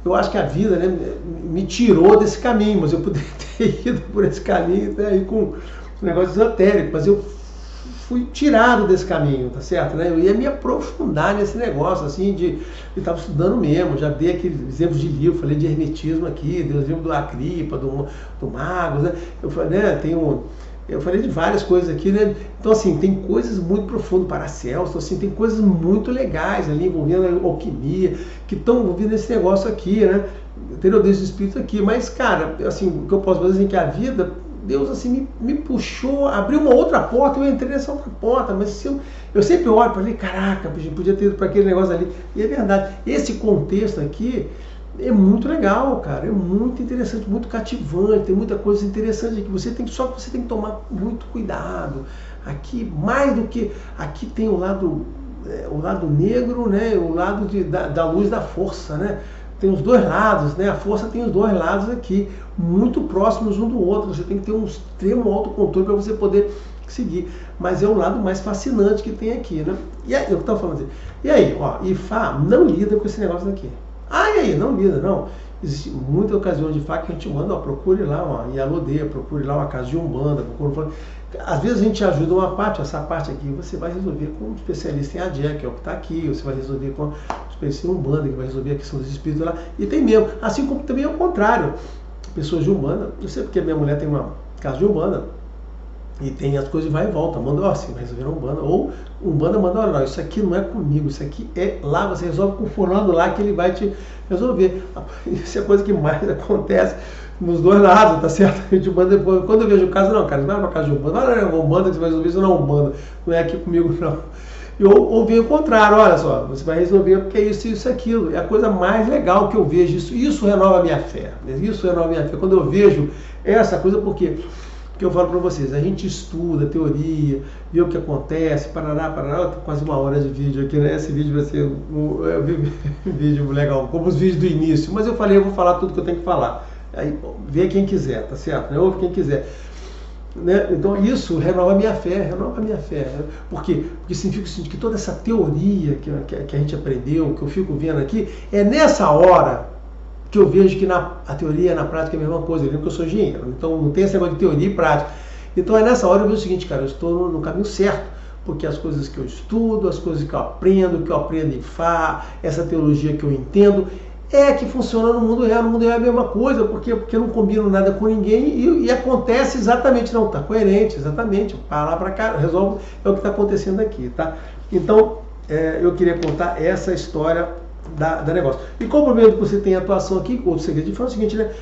[SPEAKER 1] Eu acho que a vida, né, me tirou desse caminho, mas eu poderia ter ido por esse caminho, né, aí com um negócio esotérico, mas eu fui tirado desse caminho, tá certo? Né? Eu ia me aprofundar nesse negócio, assim, eu estava estudando mesmo, já dei aqueles exemplos de livro, falei de hermetismo aqui, dei o exemplo do Agripa, do Magos, né? Eu falei de várias coisas aqui, né? Então, assim, tem coisas muito profundas, Paracelso, assim, tem coisas muito legais ali, envolvendo a alquimia, que estão envolvidas nesse negócio aqui, né? Entendeu? Desse espírito aqui. Mas, cara, assim, o que eu posso fazer é que a vida, Deus assim me puxou, abriu uma outra porta, eu entrei nessa outra porta, mas eu sempre olho para ali, caraca, podia ter ido para aquele negócio ali. E é verdade, esse contexto aqui é muito legal, cara, é muito interessante, muito cativante, tem muita coisa interessante aqui. Você tem que tomar muito cuidado. Aqui, mais do que aqui tem o lado negro, né, o lado da luz da força, né? Tem os dois lados, né? A força tem os dois lados aqui, muito próximos um do outro. Você tem que ter um extremo autocontrole para você poder seguir. Mas é o lado mais fascinante que tem aqui, né? E aí, eu estava falando assim, e aí, ó, Ifá não lida com esse negócio daqui. Ah, e aí, não lida, não. Existem muitas ocasiões de Ifá que a gente manda, ó, procure lá uma Ialodê, procure lá uma casa de Umbanda, às vezes a gente ajuda uma parte, essa parte aqui você vai resolver com um especialista em Adé, que é o que está aqui, você vai resolver com um especialista em Umbanda, que vai resolver a questão dos espíritos lá, e tem mesmo, assim como também é o contrário, pessoas de Umbanda, eu sei porque a minha mulher tem uma casa de Umbanda, e tem as coisas vai e volta, manda, ó, você vai resolver na Umbanda, ou Umbanda manda, olha, não, isso aqui não é comigo, isso aqui é lá, você resolve com o fulano lá que ele vai te resolver. Isso é a coisa que mais acontece nos dois lados, tá certo? A gente manda, quando eu vejo o caso, não, cara, você vai pra casa de Umbanda, vai lá na Umbanda que você vai resolver isso, não, Umbanda, não é aqui comigo, não. Ou vem o contrário, olha só, você vai resolver porque é isso, aquilo, é a coisa mais legal que eu vejo, isso renova a minha fé, isso renova a minha fé, quando eu vejo essa coisa, porque eu falo para vocês, a gente estuda teoria, vê o que acontece, parará, tem quase 1 hora de vídeo aqui, né? Esse vídeo vai ser um vídeo legal, como os vídeos do início, mas eu vou falar tudo que eu tenho que falar. Aí, vê quem quiser, tá certo? Né? Ouve quem quiser. Né? Então isso renova a minha fé, Né? Por quê? Porque significa que toda essa teoria que a gente aprendeu, que eu fico vendo aqui, é nessa hora que eu vejo que a teoria e na prática é a mesma coisa. Eu lembro que eu sou engenheiro, então não tem esse negócio de teoria e prática. Então é nessa hora eu vejo o seguinte, cara, eu estou no caminho certo, porque as coisas que eu estudo, as coisas que eu aprendo em Fá, essa teologia que eu entendo, que funciona no mundo real. No mundo real é a mesma coisa, porque eu não combino nada com ninguém e acontece exatamente, não, tá coerente, exatamente, para lá para cá, resolve, é o que está acontecendo aqui, tá? Então, eu queria contar essa história da negócio. E qual o problema que você tem atuação aqui? Outro segredo de Fá é o seguinte, né?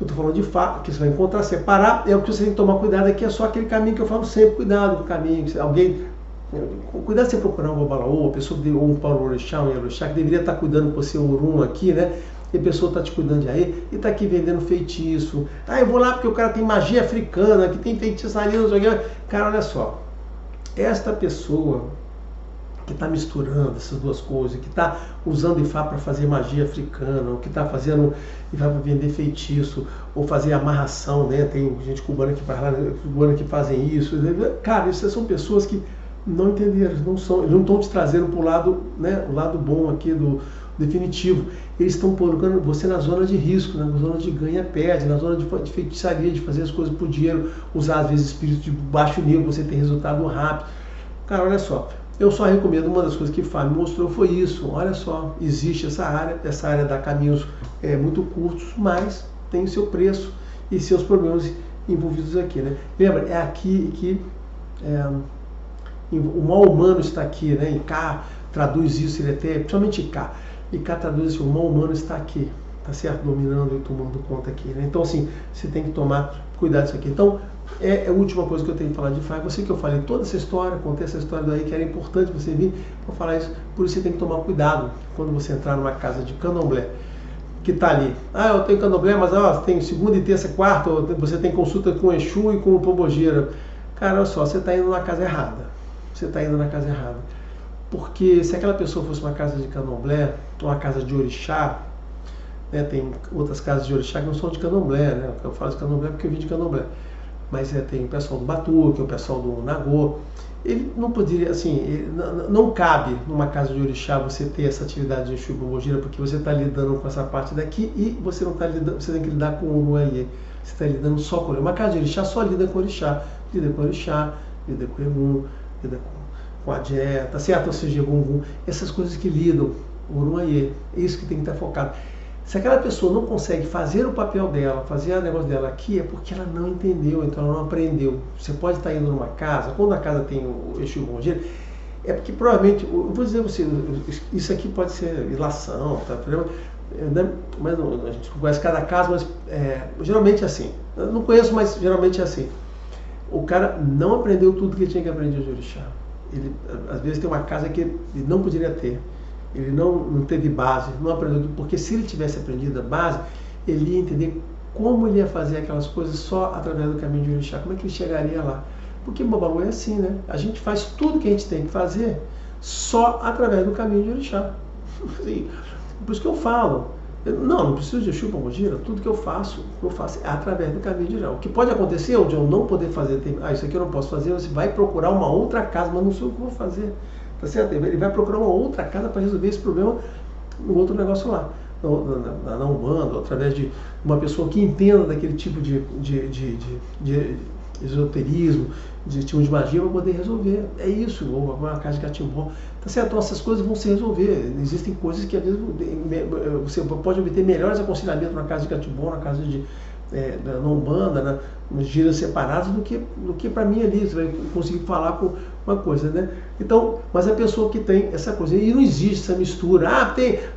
[SPEAKER 1] Eu estou falando de Fá, que você vai encontrar, separar, é o que você tem que tomar cuidado aqui, é só aquele caminho que eu falo sempre, cuidado com o caminho, cuidado se você procurar um Babalaô, uma pessoa ou um Paulo Orixá, um Yalorixá, que deveria estar cuidando por ser Orum aqui, né? e a pessoa está te cuidando de aí e está aqui vendendo feitiço. Ah, eu vou lá porque o cara tem magia africana, que tem feitiçaria, não sei o que. Cara, olha só, esta pessoa que está misturando essas duas coisas, que está usando Ifá para fazer magia africana, ou que está fazendo Ifá para vender feitiço, ou fazer amarração, né? Tem gente cubana que faz lá, cubana que fazem isso. Cara, essas são pessoas que não entenderam, eles não estão te trazendo para o lado, né, o lado bom aqui do definitivo. Eles estão colocando você na zona de risco, na zona de ganha-perde, na zona de feitiçaria, de fazer as coisas por dinheiro, usar às vezes espíritos de baixo nível, você tem resultado rápido. Cara, olha só, eu só recomendo, uma das coisas que o Fábio mostrou foi isso. Olha só, existe essa área dá caminhos muito curtos, mas tem seu preço e seus problemas envolvidos aqui, né? Lembra, é aqui que o mal humano está aqui, né? Em K traduz isso, ele até, principalmente em K, e K traduz isso, o mal humano está aqui, tá certo? Dominando e tomando conta aqui, né? Então, assim, você tem que tomar cuidado disso aqui. Então, é a última coisa que eu tenho que falar de Ifá. Você que eu falei toda essa história, contei essa história daí, que era importante você vir para falar isso. Por isso você tem que tomar cuidado quando você entrar numa casa de candomblé, que está ali. Ah, eu tenho candomblé, mas tem segunda e terça, quarta, você tem consulta com o Exu e com o Pombogira. Cara, olha só, você está indo na casa errada. Você está indo na casa errada. Porque se aquela pessoa fosse uma casa de candomblé, uma casa de orixá, né, tem outras casas de orixá que não são de candomblé, né? Eu falo de candomblé porque eu vim de candomblé. Mas tem o pessoal do Batuque, o pessoal do Nagô. Ele não poderia, assim, não cabe numa casa de orixá você ter essa atividade de Exu e Pombogira, porque você está lidando com essa parte daqui e você não está lidando, você tem que lidar com o Uruaiê. Você está lidando só com orixá. Uma casa de orixá só lida com orixá. Lida com orixá, lida com Egum, lida com a Jé, tá certo? Ou seja, Gungun, essas coisas que lidam, o Uruaiê. É isso que tem que estar focado. Se aquela pessoa não consegue fazer o papel dela, fazer o negócio dela aqui, é porque ela não entendeu, então ela não aprendeu. Você pode estar indo numa casa, quando a casa tem o Exu e o Pombogira, é porque provavelmente, eu vou dizer a você, isso aqui pode ser ilação, tá? Mas não, a gente não conhece cada caso, mas geralmente é assim. Eu não conheço, mas geralmente é assim. O cara não aprendeu tudo que ele tinha que aprender de orixá. Ele, às vezes, tem uma casa que ele não poderia ter. Ele não teve base, não aprendeu tudo, porque se ele tivesse aprendido a base, ele ia entender como ele ia fazer aquelas coisas só através do caminho de orixá, como é que ele chegaria lá. Porque o Babalu é assim, né? A gente faz tudo que a gente tem que fazer só através do caminho de orixá. Por isso que eu falo, não preciso de Exu e Pombogira, tudo que eu faço é através do caminho de orixá. O que pode acontecer é de eu não poder fazer, isso aqui eu não posso fazer, você vai procurar uma outra casa, mas não sei o que eu vou fazer. Tá certo? Ele vai procurar uma outra casa para resolver esse problema no outro negócio lá, na Umbanda, através de uma pessoa que entenda daquele tipo de esoterismo, de tipo de magia, para poder resolver. É isso, ou uma casa de catimbó. Tá certo? Então essas coisas vão se resolver. Existem coisas que às vezes você pode obter melhores aconselhamentos na casa de catimbó, na casa na Umbanda, nos giras separados, do que para mim ali. Você vai conseguir falar com uma coisa, né? Então, mas a pessoa que tem essa coisa, e não existe essa mistura,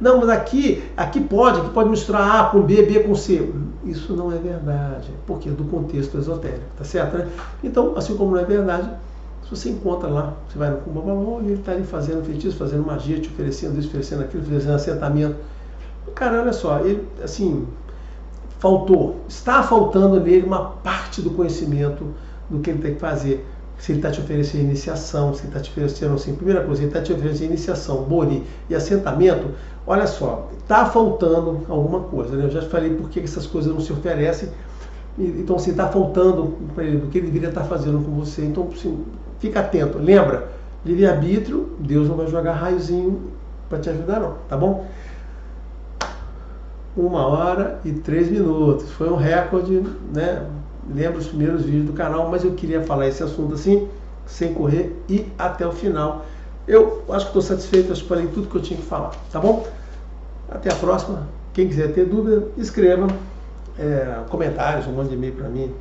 [SPEAKER 1] mas aqui pode misturar A com B, B com C. Isso não é verdade, porque é do contexto esotérico, tá certo, né? Então, assim como não é verdade, se você encontra lá, você vai no Kumbabalon e ele está ali fazendo feitiço, fazendo magia, te oferecendo isso, oferecendo aquilo, oferecendo assentamento. Cara, olha só, ele, assim, está faltando nele uma parte do conhecimento do que ele tem que fazer. Se ele está te oferecendo iniciação, se ele está te oferecendo, assim, primeira coisa, ele está te oferecendo iniciação, bori e assentamento, olha só, está faltando alguma coisa, né? Eu já falei por que essas coisas não se oferecem, então assim, está faltando para ele do que ele deveria estar fazendo com você. Então, assim, fica atento, lembra, livre-arbítrio, Deus não vai jogar raiozinho para te ajudar não, tá bom? 1h03. Foi um recorde, né? Lembra os primeiros vídeos do canal, mas eu queria falar esse assunto assim, sem correr e até o final. Eu acho que estou satisfeito, acho que falei tudo que eu tinha que falar, tá bom? Até a próxima. Quem quiser ter dúvida, escreva comentários, mande e-mail para mim.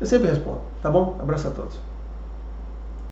[SPEAKER 1] Eu sempre respondo, tá bom? Abraço a todos.